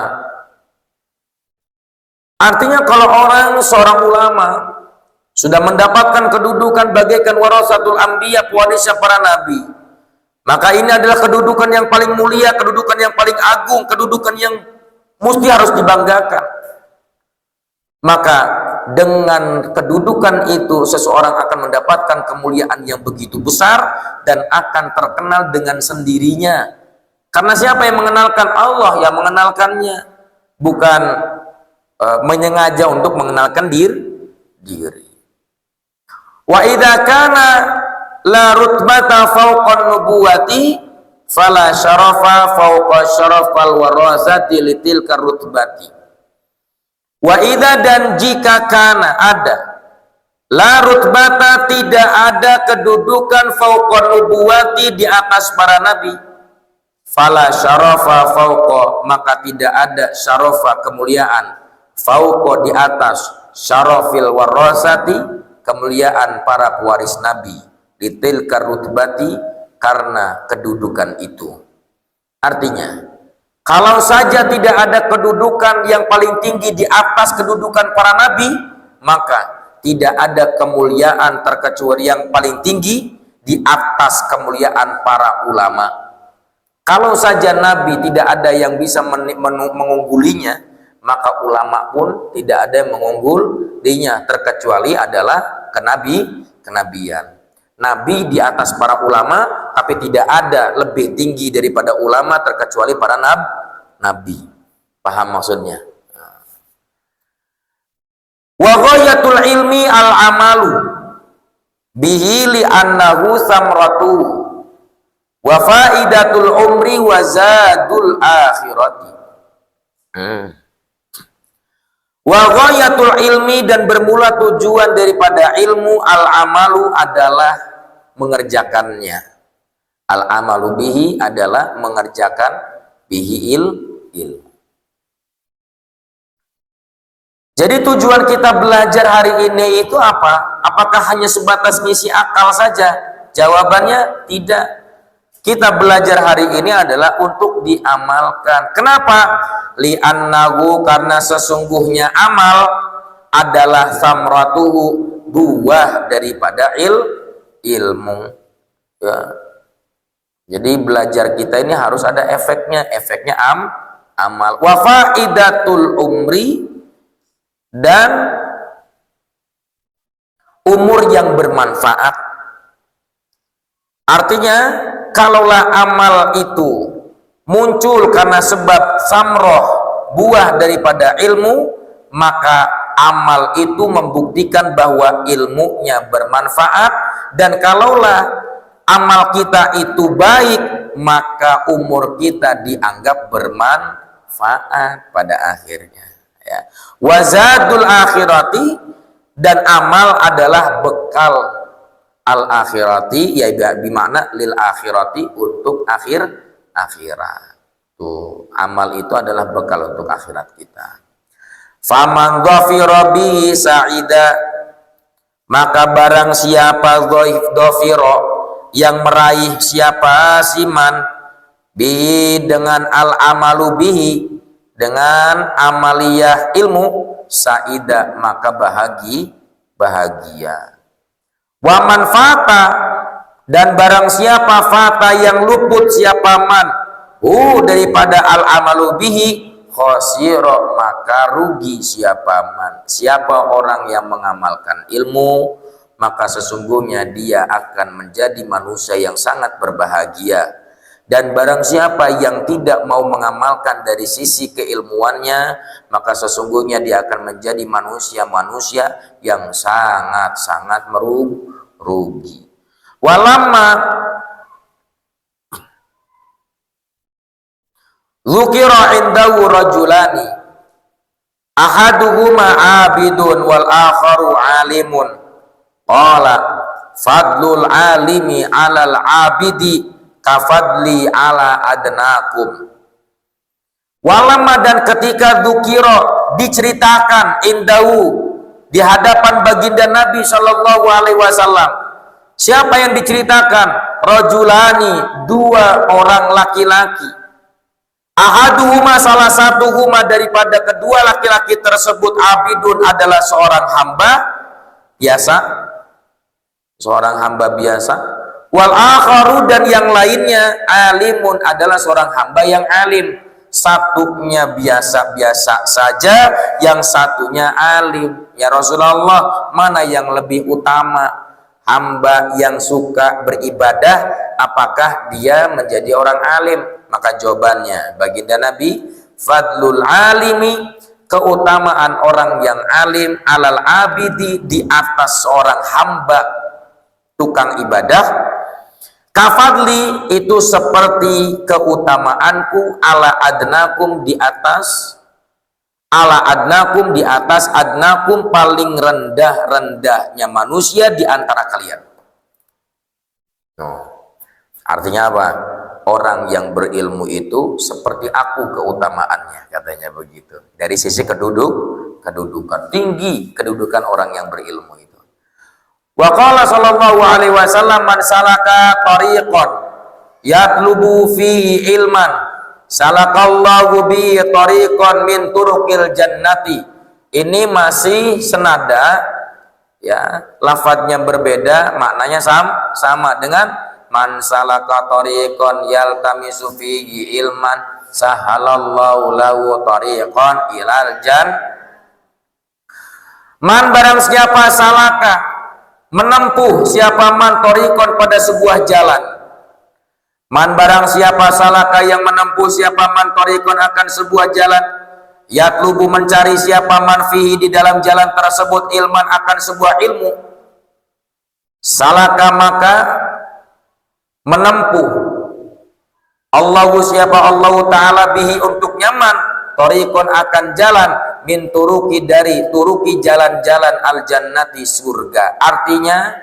Artinya kalau seorang ulama sudah mendapatkan kedudukan bagaikan warasatul anbiya, pewarisnya para nabi, maka ini adalah kedudukan yang paling mulia, kedudukan yang paling agung, kedudukan yang mesti harus dibanggakan. Maka dengan kedudukan itu seseorang akan mendapatkan kemuliaan yang begitu besar dan akan terkenal dengan sendirinya. Karena siapa yang mengenalkan? Allah yang mengenalkannya, bukan menyengaja untuk mengenalkan diri. Wa idza kana la rutbata fawqa nubuwati fala syarafa fawqa syarafal warasati litilka rutbati. Wa idza, dan jika kana ada, la rutbata, tidak ada kedudukan fawqa nubuwati, di atas para nabi, fala syarafa fawqa, maka tidak ada syarafa, kemuliaan, fawqa, di atas, syarafil warasati, kemuliaan para pewaris nabi, litilka rutbati, karena kedudukan itu. Artinya, kalau saja tidak ada kedudukan yang paling tinggi di atas kedudukan para nabi, maka tidak ada kemuliaan terkecuali yang paling tinggi di atas kemuliaan para ulama. Kalau saja nabi tidak ada yang bisa mengunggulinya, maka ulama pun tidak ada yang mengunggulinya, terkecuali adalah kenabian. Nabi di atas para ulama, tapi tidak ada lebih tinggi daripada ulama terkecuali para nabi. Paham maksudnya? Wa ghayatul ilmi al-amalu bihi li annahu samratu wa faidatul umri wa zadul akhirati. Wa ghayatul ilmi, dan bermula tujuan daripada ilmu, al-amalu adalah mengerjakannya. Al-amalu bihi adalah mengerjakan bihi ilmu. Jadi tujuan kita belajar hari ini itu apa? Apakah hanya sebatas ngisi akal saja? Jawabannya tidak. Kita belajar hari ini adalah untuk diamalkan. Kenapa? Li'annahu, karena sesungguhnya amal adalah samratuhu, buah daripada ilmu. Ya. Jadi belajar kita ini harus ada efeknya. Efeknya amal. Wa faidatul umri, dan umur yang bermanfaat. Artinya, kalaulah amal itu muncul karena sebab samroh, buah daripada ilmu, maka amal itu membuktikan bahwa ilmunya bermanfaat. Dan kalaulah amal kita itu baik, maka umur kita dianggap bermanfaat pada akhirnya. Ya. Wazadul akhirati, dan amal adalah bekal al-akhirati, ya bimana lil akhirati, untuk akhirat. Tuh, amal itu adalah bekal untuk akhirat kita. Faman dhafira bihi sa'ida, maka barang siapa dhafira, yang meraih, siapa siman, bihi, dengan al-amalu bihi, dengan amaliyah ilmu, sa'ida, maka bahagia. Wa man fata, dan barang siapa fata, yang luput, siapa man daripada al-amalu bihi, khosiro, maka rugi siapa man. Siapa orang yang mengamalkan ilmu, maka sesungguhnya dia akan menjadi manusia yang sangat berbahagia. Dan barang siapa yang tidak mau mengamalkan dari sisi keilmuannya, maka sesungguhnya dia akan menjadi manusia-manusia yang sangat-sangat merugi. Walamma dzukira indahu rajulani ahaduhuma abidun wal akharu alimun qala fadlul alimi alal abidi kafadli ala adnakum. Walama, dan ketika dzukira diceritakan indahu di hadapan baginda Nabi Shallallahu Alaihi Wasallam, siapa yang diceritakan? Rajulani, dua orang laki-laki. Ahaduhuma, salah satuhuma daripada kedua laki-laki tersebut, abidun adalah seorang hamba biasa, seorang hamba biasa. Wal akharu, dan yang lainnya, alimun adalah seorang hamba yang alim. Satunya biasa-biasa saja, yang satunya alim. Ya Rasulullah, mana yang lebih utama? Hamba yang suka beribadah, apakah dia menjadi orang alim? Maka jawabannya baginda Nabi, fadlul alimi, keutamaan orang yang alim, alal abidi, di atas seorang hamba tukang ibadah. Kafadli, itu seperti keutamaanku, ala adnakum, di atas, ala adnakum, di atas, adnakum paling rendah-rendahnya manusia di antara kalian. Artinya apa? Orang yang berilmu itu seperti aku keutamaannya, katanya begitu. Dari sisi kedudukan tinggi, kedudukan orang yang berilmu itu. Wa qala sallallahu alaihi wasallam, man salaka tariqan yatlubu fihi ilman salakallahu bi tariqan min turuqil jannati. Ini masih senada ya, lafadznya berbeda, maknanya sama dengan man salaka tariqan yaltamisu fihi ilman sahalallahu lahu tariqan ilal man, barang siapa salaka, menempuh, siapa man torikon, pada sebuah jalan. Man, barang siapa salaka, yang menempuh, siapa man torikon, akan sebuah jalan. Yatlubu, mencari, siapa man fihi, di dalam jalan tersebut, ilman, akan sebuah ilmu. Salaka, maka menempuh. Allahu, siapa Allah Ta'ala, bihi, untuk nyaman, torikon, akan jalan, min turuki, dari turuki, jalan-jalan al jannati, surga. Artinya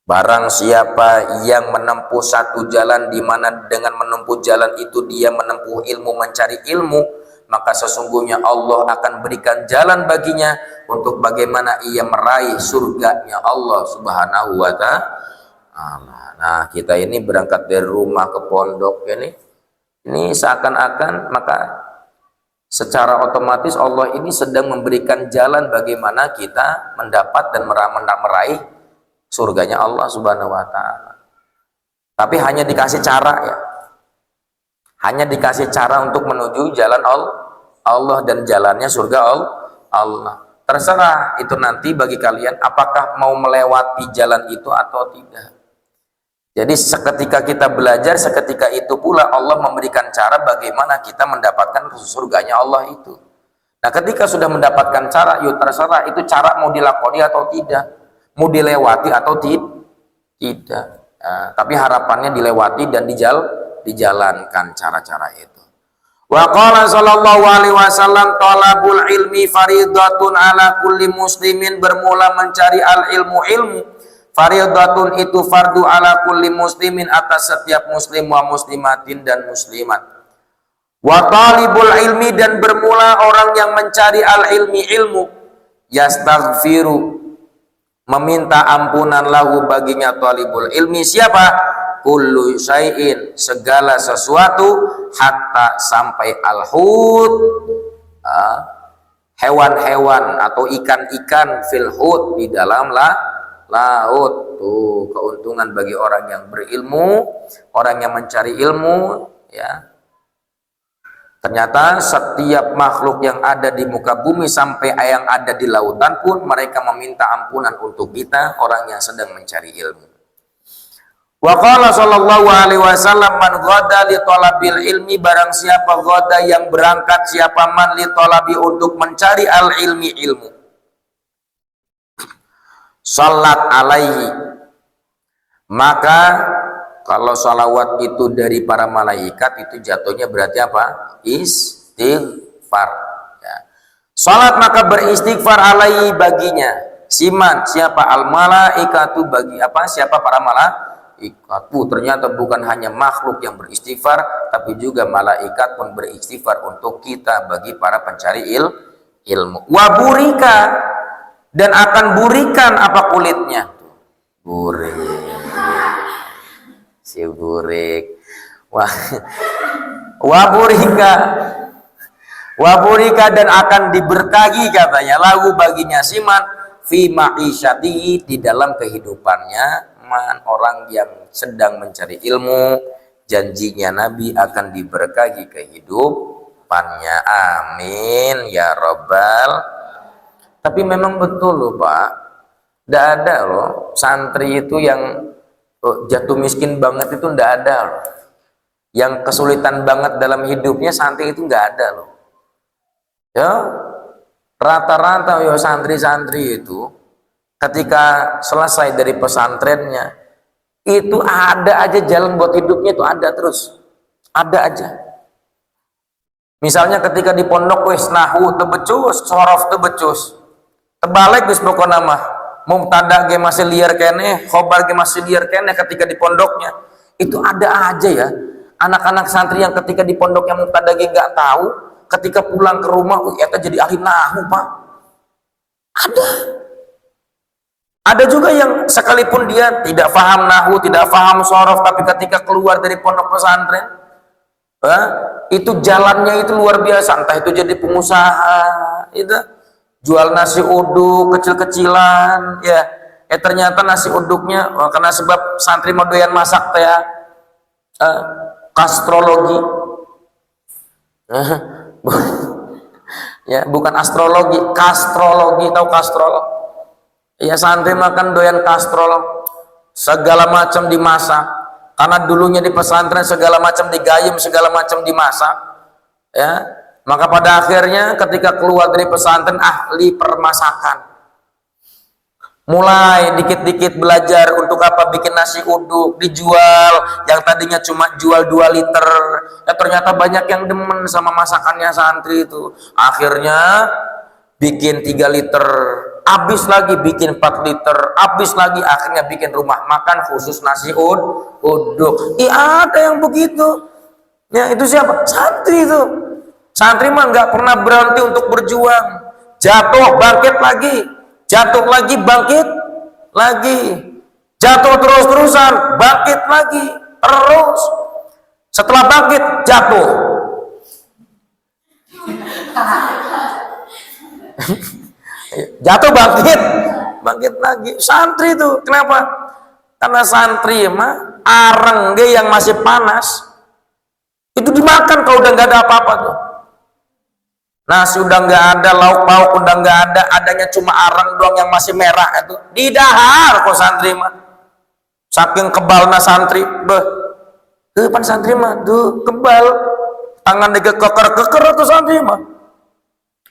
barang siapa yang menempuh satu jalan, di mana dengan menempuh jalan itu dia menempuh ilmu, mencari ilmu, maka sesungguhnya Allah akan berikan jalan baginya untuk bagaimana ia meraih surganya Allah Subhanahu wa ta'ala. Nah, kita ini berangkat dari rumah ke pondok ini seakan-akan, maka secara otomatis Allah ini sedang memberikan jalan bagaimana kita mendapat dan meraih surganya Allah Subhanahu wa ta'ala. Tapi hanya dikasih cara ya. Hanya dikasih cara untuk menuju jalan Allah dan jalannya surga Allah. Terserah itu nanti bagi kalian apakah mau melewati jalan itu atau tidak. Jadi seketika kita belajar, seketika itu pula Allah memberikan cara bagaimana kita mendapatkan surganya Allah itu. Nah, ketika sudah mendapatkan cara, yuk terserah itu cara mau dilakoni atau tidak, mau dilewati atau tidak. Nah, tapi harapannya dilewati dan dijalankan cara-cara itu. Wa qala sallallahu alaihi wasallam, talabul ilmi faridatun ala kulli muslimin, bermula mencari al ilmu faridatun, itu fardu ala kulli muslimin, atas setiap muslim, wa muslimatin, dan muslimat. Wa talibul ilmi, dan bermula orang yang mencari al ilmu, yastaghfiru, meminta ampunan, lahu, baginya, talibul ilmi, siapa? Kullu syai'in, segala sesuatu, hatta, sampai al-hud, hewan-hewan atau ikan-ikan, fil hud, di dalam laut. Tuh keuntungan bagi orang yang berilmu, orang yang mencari ilmu ya. Ternyata setiap makhluk yang ada di muka bumi sampai yang ada di lautan pun mereka meminta ampunan untuk kita, orang yang sedang mencari ilmu. Wa qala sallallahu alaihi wasallam man ghada li talabil ilmi, barang siapa ghada yang berangkat, siapa man li talabi untuk mencari al ilmi ilmu, salat alaihi, maka kalau salawat itu dari para malaikat itu jatuhnya berarti apa? Istighfar ya. Salat maka beristighfar alaihi baginya, siman siapa? Al malaikatu, bagi apa? Siapa? Para malaikat. Ternyata bukan hanya makhluk yang beristighfar, tapi juga malaikat pun beristighfar untuk kita bagi para pencari ilmu. Waburika, dan akan burikan apa kulitnya? Burik. Si burik. Waburika, dan akan diberkahi katanya lahu baginya siman fi ma'isyatihi, di dalam kehidupannya. Orang yang sedang mencari ilmu, janjinya Nabi akan diberkahi kehidupannya, amin ya robbal. Tapi memang betul loh Pak, tidak ada loh santri itu yang jatuh miskin banget, itu tidak ada loh. Yang kesulitan banget dalam hidupnya santri itu nggak ada loh ya. Rata-rata ya santri-santri itu ketika selesai dari pesantrennya itu ada aja jalan buat hidupnya, itu ada terus, ada aja. Misalnya ketika di pondok wis nahu tebecus, sorof tebecus, tebalik wis pokoknya mah mubtada ge masih liar kene, khobar ge masih liar kene. Ketika di pondoknya itu ada aja ya anak-anak santri yang ketika di pondoknya mubtada ge nggak tahu, ketika pulang ke rumah eta jadi ahli nahu Pak. Ada juga yang sekalipun dia tidak paham nahwu, tidak paham sorof, tapi ketika keluar dari pondok pesantren, itu jalannya itu luar biasa. Entah itu jadi pengusaha, itu jual nasi uduk kecil-kecilan, ya. Ternyata nasi uduknya karena sebab santri mau doyan masak teh, kastrologi, ya bukan astrologi, kastrologi, tahu kastrol? Ya santri makan doyan kastrol, segala macam dimasak, karena dulunya di pesantren segala macam digayem, segala macam dimasak ya. Maka pada akhirnya ketika keluar dari pesantren ahli permasakan, mulai dikit-dikit belajar untuk apa bikin nasi uduk, dijual yang tadinya cuma jual 2 liter ya, ternyata banyak yang demen sama masakannya santri itu, akhirnya bikin 3 liter, habis lagi bikin 4 liter, habis lagi, akhirnya bikin rumah makan khusus nasi uduk. Ada yang begitu ya. Itu siapa? Santri itu. Santri mah nggak pernah berhenti untuk berjuang, jatuh bangkit lagi, jatuh lagi bangkit lagi, jatuh terus-terusan bangkit lagi terus, setelah bangkit jatuh. Jatuh bangkit lagi. Santri itu kenapa? Karena santri mah areng ge yang masih panas itu dimakan kalau udah nggak ada apa-apa tuh. Nasi udah nggak ada, lauk pauk udah nggak ada, adanya cuma areng doang yang masih merah itu. Didahar kok santri mah. Saking kebalna santri, pan santri mah tuh kebal, tangan dikeker-keker tuh santri mah.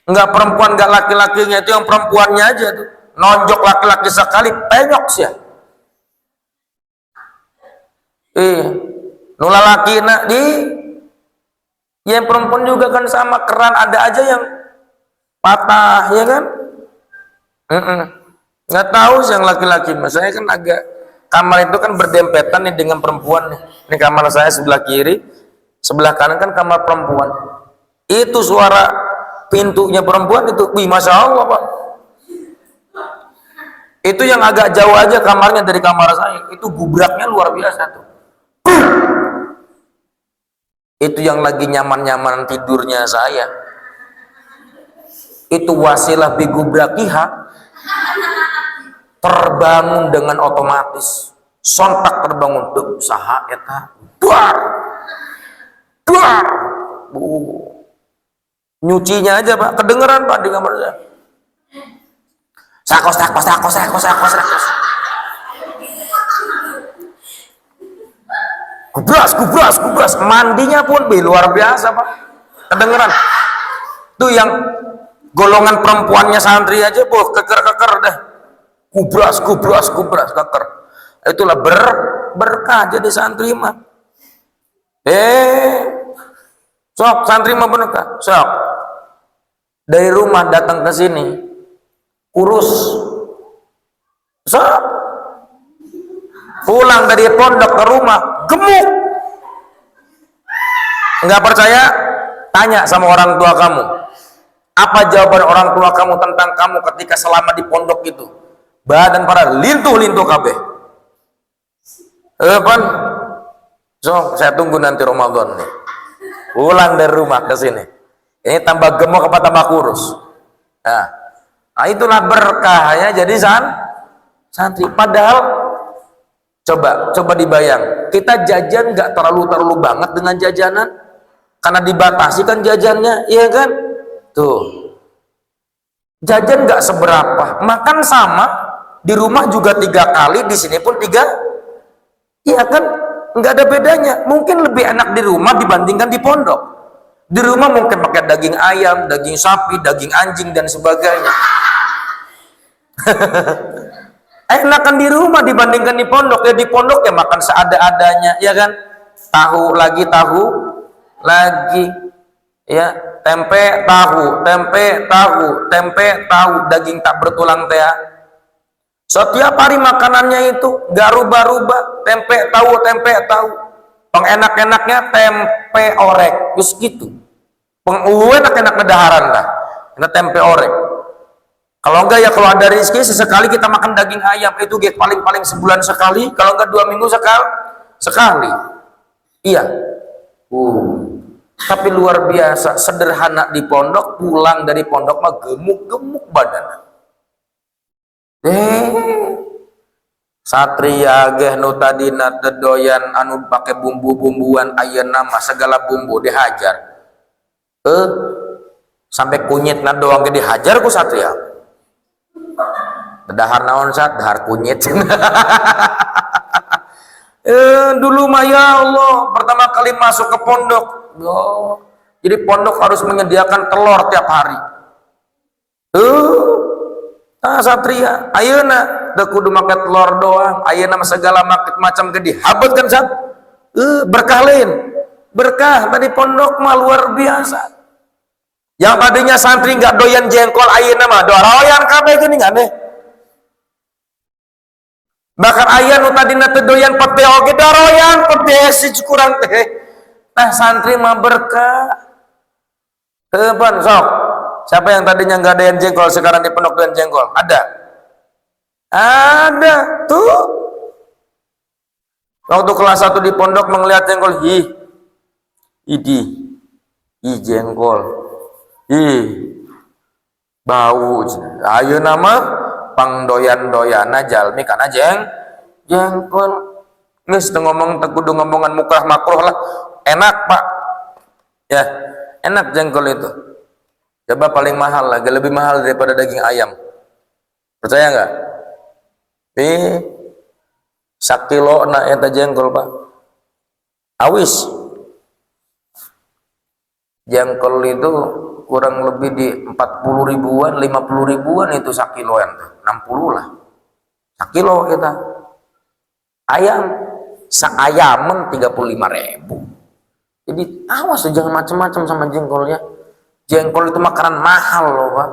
Enggak perempuan, enggak laki-lakinya, itu yang perempuannya aja tuh nonjok laki-laki sekali penyok sih ya. Nula laki nak di yang perempuan juga kan sama, keran ada aja yang patah ya kan. Nggak tahu sih yang laki-laki, mas saya kan agak kamar itu kan berdempetan nih dengan perempuan nih. Ini kamar saya sebelah kiri, sebelah kanan kan kamar perempuan. Itu suara pintunya perempuan itu, wih masya Allah Pak. Itu yang agak jauh aja kamarnya dari kamar saya, itu gubraknya luar biasa tuh. Itu yang lagi nyaman-nyaman tidurnya saya, itu wasilah bigubrakiha, terbangun dengan otomatis, sontak terbangun tuh saha eta duar nyucinya aja Pak, kedengeran Pak di kamar saya. Sakos. Gubras, gubras, gubras. Mandinya pun luar biasa, Pak. Kedengeran. Tuh yang golongan perempuannya santri aja, keker-keker dah. Gubras, gubras, gubras, keker. Itulah berkah jadi santri mah. Sok santri mah berkah. Sok. Dari rumah datang ke sini, kurus. Sok. Pulang dari pondok ke rumah, gemuk. Enggak percaya? Tanya sama orang tua kamu. Apa jawaban orang tua kamu tentang kamu ketika selama di pondok itu? Badan para lintuh-lintuh kabeh. Pan? So, saya tunggu nanti Ramadan nih. Pulang dari rumah ke sini. Ini tambah gemuk apa tambah kurus? Nah itulah berkahnya jadi santri. Padahal coba dibayang, kita jajan nggak terlalu banget dengan jajanan, karena dibatasi kan jajannya, iya kan? Tuh, jajan nggak seberapa, makan sama, di rumah juga 3 kali, di sini pun 3, iya kan? Nggak ada bedanya. Mungkin lebih enak di rumah dibandingkan di pondok. Di rumah mungkin pakai daging ayam, daging sapi, daging anjing dan sebagainya. Enakan di rumah dibandingkan di pondok. Ya di pondok ya makan seada-adanya, ya kan? Tahu lagi, ya tempe tahu, daging tak bertulang teh. Setiap hari makanannya itu gak rubah-rubah, tempe tahu. Pengenak-enaknya tempe orek, terus gitu. Enak-enak ngedaharan lah, ini tempe orek. Kalau enggak ya kalau ada rezeki sesekali kita makan daging ayam, itu paling sebulan sekali, kalau enggak 2 minggu sekali. Iya. Tapi luar biasa, sederhana di pondok, pulang dari pondok mah gemuk badan. Satria geh nu tadina dedoyan anu pakai bumbu-bumbuan ayeuna mah segala bumbu dihajar. Sampai kunyitna doang ge dihajar ku satria. Dahar naon sat, dahar kunyit. Dulu mah ya Allah, pertama kali masuk ke pondok. Jadi pondok harus menyediakan telur tiap hari. Satria, ayeuna teu kudu make telur doang, ayeuna mah segala macam gede habet kan sat. Berkah lain. Berkah tadi pondok mah luar biasa. Yang tadinya santri enggak doyan jengkol, ayeuna mah doyan kabeh geuning aneh. Bahkan aya nu tadina teu doyan pete oge daroyan pete si kurang teh. Nah santri mah berkah. Pan sok. Siapa yang tadinya enggak doyan jengkol sekarang di pondok doyan jengkol? Ada. Tuh. Waktu kelas 1 di pondok melihat jengkol, jengkol. Bau. Ayeuna mah pangdoyan-doyana jalmi kana jengkol. Geus teu ngomong teu kudu ngomongan mukrah makruh lah. Enak, Pak. Ya, enak jengkol itu. Coba paling mahal lagi, lebih mahal daripada daging ayam. Percaya enggak? Sakilo na eta jengkol, Pak. Awis. Jengkol itu kurang lebih di 40 ribuan, 50 ribuan itu sakiloan tuh. 60 lah. Sakilo kita. Ayam saayaman 35.000. Jadi awas jangan macam-macam sama jengkolnya. Jengkol itu makanan mahal loh, Pak.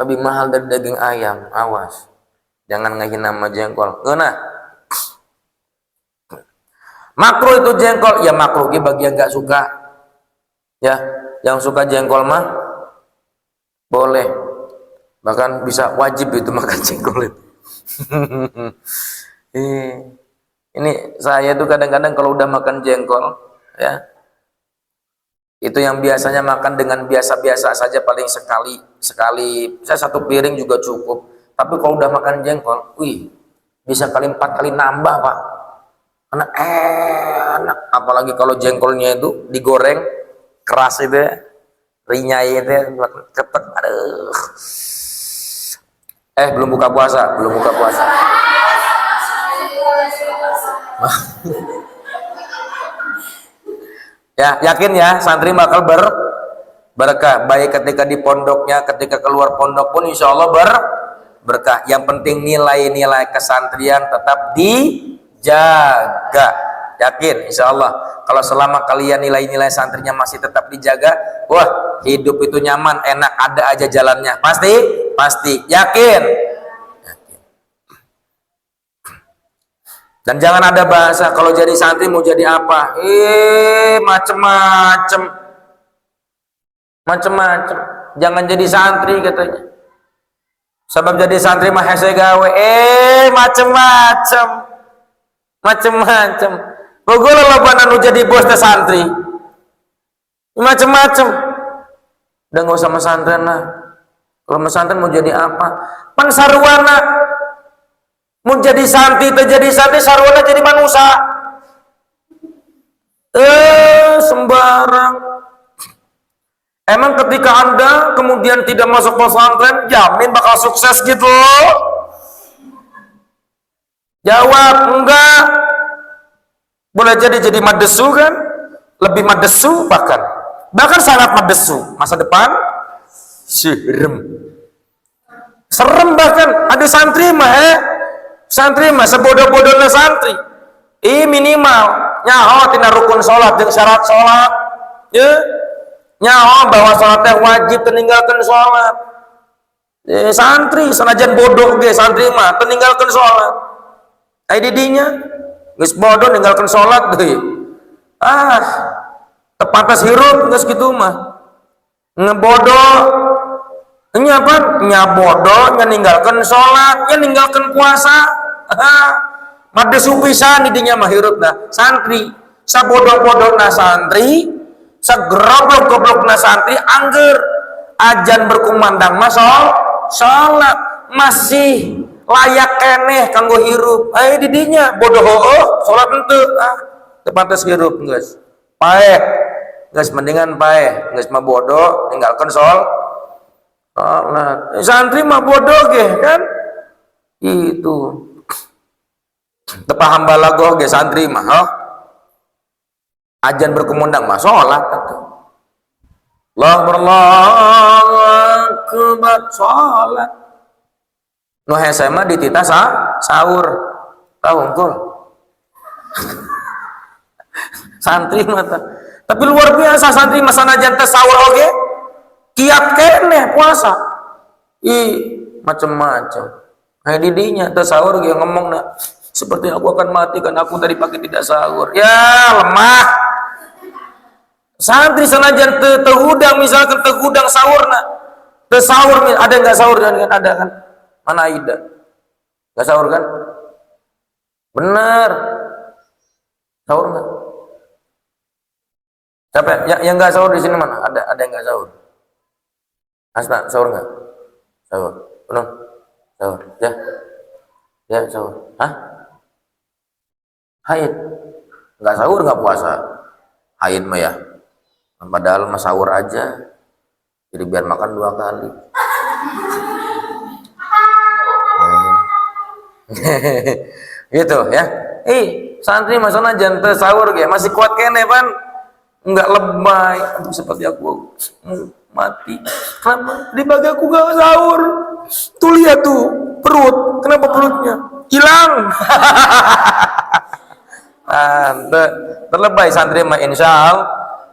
Lebih mahal dari daging ayam. Awas. Jangan ngehina nama jengkol. Nah. Makruh itu jengkol. Ya makruh bagi yang gak suka. Ya, yang suka jengkol mah boleh. Bahkan bisa wajib itu makan jengkol itu. Ini saya tuh kadang-kadang kalau udah makan jengkol, ya. Itu yang biasanya makan dengan biasa-biasa saja paling sekali saya 1 piring juga cukup. Tapi kalau udah makan jengkol, bisa kali 4 kali nambah, Pak. Karena enak, apalagi kalau jengkolnya itu digoreng keras itu ya, rinyai itu ya, cepet. Aduh. Belum buka puasa. Ya, yakin ya, santri bakal berkah, baik ketika di pondoknya, ketika keluar pondok pun insya Allah berkah. Yang penting nilai-nilai kesantrian tetap dijaga. Yakin, insya Allah. Kalau selama kalian nilai-nilai santrinya masih tetap dijaga, wah, hidup itu nyaman, enak, ada aja jalannya. Pasti, yakin. Dan jangan ada bahasa kalau jadi santri mau jadi apa? Macem-macem. Jangan jadi santri katanya. Sebab jadi santri mah hese gawe. Macem-macem. Pokoknya lobanan jadi bos teh santri. Macem-macem. Udah nggak usah mesantren lah. Kalau mesantren mau jadi apa? Pan sarwana. Mau jadi santri, sarwana jadi manusia. Sembarang. Emang ketika Anda kemudian tidak masuk pesantren, jamin bakal sukses gitu? Jawab, enggak. Boleh jadi madesu kan? Lebih madesu bahkan sangat madesu. Masa depan serem bahkan. Ada santri mah sebodoh-bodohnya santri. Minimal nyaho tina rukun salat jeung syarat salat. Ya. Nyaho bahwa salatnya wajib meninggalkan salat. Santri sanajan bodoh ge santri mah meninggalkan salat. Ai didinya geus bodoh ninggalkan salat deui. Tepatas hirup geus kitu mah. Ngebodoh bodoh ninggalkan salat, ninggalkan puasa. Madesu pisan didinya mah hirupna santri, sabodoh-bodohna santri, sageroblok-goblokna santri angger ajan berkumandang mah salat masih layak keneh kanggo hirup. Didinya bodoh salat henteu tepantes hirup geus. Paeh geus mendingan paeh, geus mah bodoh ninggalkan salat. Santri mah bodoh ge kan? Itu. Tepaham balagoh ge santri mah, ajan berkumandang mah salat atuh. Allahu akbar salat. Nu hese mah ditita sahur. Tahu engkul? Santri mah tapi luar biasa santri mah sanajan teh sahur oge kiat keneh puasa. Macem-macem. Didinya teh sahur ge ngomongna seperti aku akan mati kan aku dari pagi tidak sahur. Ya lemah. Santri sanajan tegudang misalkan tegudang sahurna. Teu sahur ada enggak sahur kan? Ada kan? Mana Aida? Enggak sahur kan? Bener. Sahur enggak? Siapa yang enggak sahur di sini mana? Ada yang enggak sahur? Asna sahur enggak? Sahur. Penuh. Sahur. Ya sahur. Haid. Enggak sahur enggak puasa. Haid mah ya. Padahal mah sahur aja. Jadi biar makan 2 kali. Gitu ya. Santri masana jangan sahur ge masih kuat kene pan. Enggak lebay. Aduh, seperti aku mati. Kenapa? Di bagi aku gak sahur. Tuh lihat tuh perut. Kenapa perutnya hilang? Terlebay santri mah insya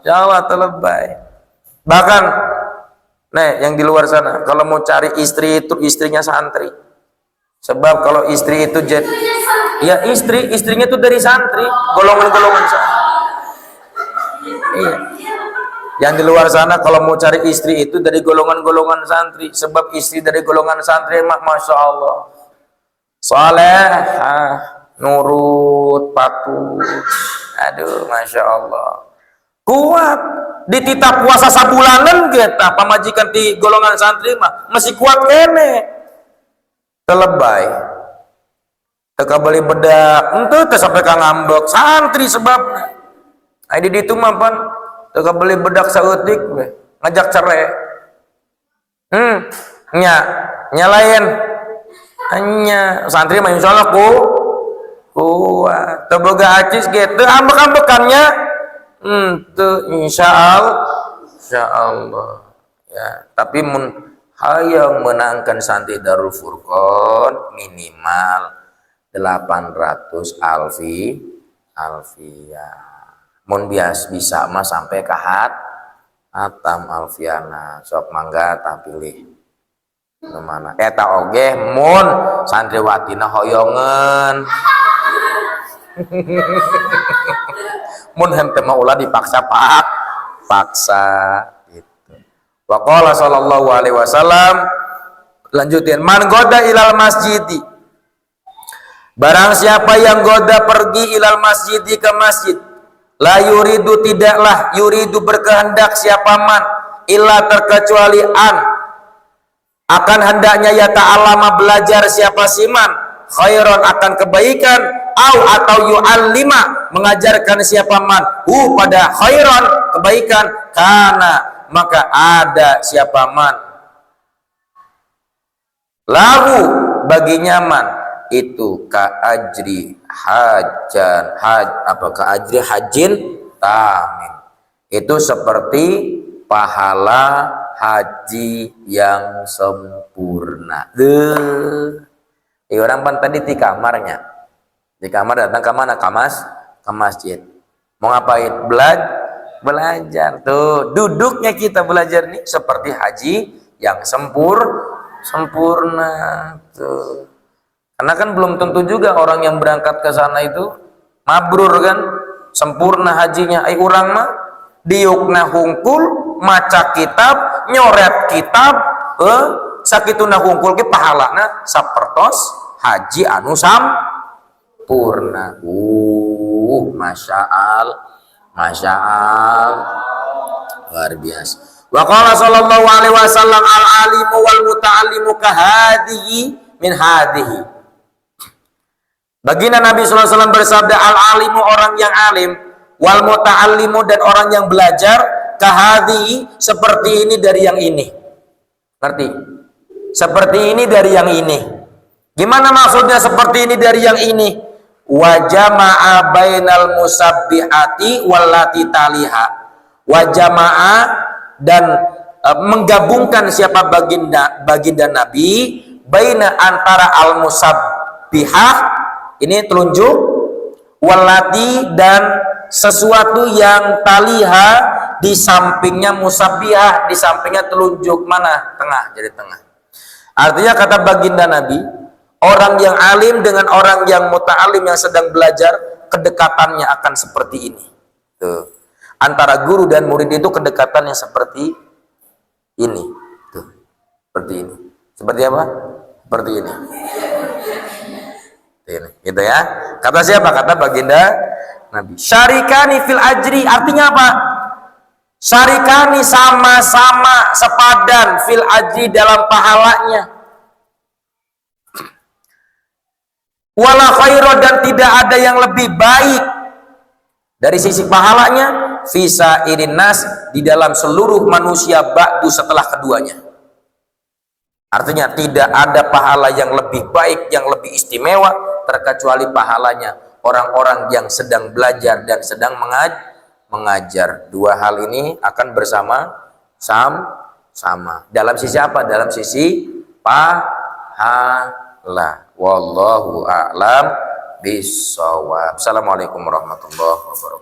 Allah terlebay. Bahkan yang di luar sana kalau mau cari istri itu istrinya santri. Sebab kalau istri itu istrinya itu dari santri, golongan-golongan santri. Iya. Yang di luar sana kalau mau cari istri itu dari golongan-golongan santri. Sebab istri dari golongan santri mah masya Allah saleh, nurut, patuh. Aduh, masya Allah. Kuat. Dititah puasa sabulanan kita pamajikan di golongan santri mah masih kuat kene. Terlebay. Teka beli bedak, ente teh sampai ka ngambek santri sebabna. Di ditu mah pan teka beli bedak saeutik we, ngajak cerai. Nyalain. Hanya santri mah insyaallah kuat. Teu boga acis ge teu ambek-ambekannya. insya Allah ya. Tapi hayang menangkan santri Darul Furqan minimal 800 alfiyah. Mun bias bisa mah sampai ke hatam alfiana. Sok mangga tak pilih kemana. Eta oge mun santriwatina hoyongan. Mun henteu mah ulah dipaksa paksa gitu. Wa qala sallallahu alaihi wasallam lanjutin man goda ilal masjidi. Barang siapa yang goda pergi ilal masjidi ke masjid, la yuridu tidaklah yuridu berkehendak siapa man illa terkecuali akan hendaknya ya ta'alama belajar siapa siman khairan akan kebaikan atau yu'allima mengajarkan siapa man pada khairan kebaikan karena maka ada siapa man lahu bagi nyaman itu ka'ajri hajin tamin itu seperti pahala haji yang sempurna. Orang pan tadi di kamarnya, di kamar datang ke mana? Ke masjid. Mau ngapain? Belajar. Tuh duduknya kita belajar nih seperti haji yang sempurna. Tuh. Karena kan belum tentu juga orang yang berangkat ke sana itu mabrur kan, sempurna hajinya. Urang mah diukna hungkul maca kitab nyoret kitab sakituna hungkul ke pahalana sapertos haji anu sampurna. Masya Allah luar biasa. Wa qala sallallahu alaihi wasallam al alimu wal muta'allimu kahadihi min hadihi. Baginda Nabi sallallahu alaihi wasallam bersabda al alimu orang yang alim wal muta'allimu dan orang yang belajar kahadi seperti ini dari yang ini. Ngerti? Seperti ini dari yang ini. Gimana maksudnya seperti ini dari yang ini? Wa jama'a bainal musabbihati wallati taliha. Wa jama'a dan menggabungkan siapa baginda Nabi baina antara al musabbihah ini telunjuk wallati dan sesuatu yang taliha di sampingnya musabbihah, di sampingnya telunjuk mana? Tengah, jadi tengah. Artinya kata baginda Nabi, orang yang alim dengan orang yang muta'alim yang sedang belajar, kedekatannya akan seperti ini. Tuh. Antara guru dan murid itu kedekatannya seperti ini. Tuh. Seperti ini. Seperti apa? Seperti ini. Ini, gitu ya. Kata siapa? Kata baginda Nabi. Syarikani fil ajri, artinya apa? Syarikani sama-sama sepadan fil ajri dalam pahalanya. Wala khairu dan tidak ada yang lebih baik dari sisi pahalanya fisa irin nas di dalam seluruh manusia ba'du setelah keduanya. Artinya tidak ada pahala yang lebih baik, yang lebih istimewa terkecuali pahalanya orang-orang yang sedang belajar dan sedang mengajar. Dua hal ini akan sama. Dalam sisi apa? Dalam sisi pahala. Wallahu a'lam bishawab. Assalamualaikum warahmatullahi wabarakatuh.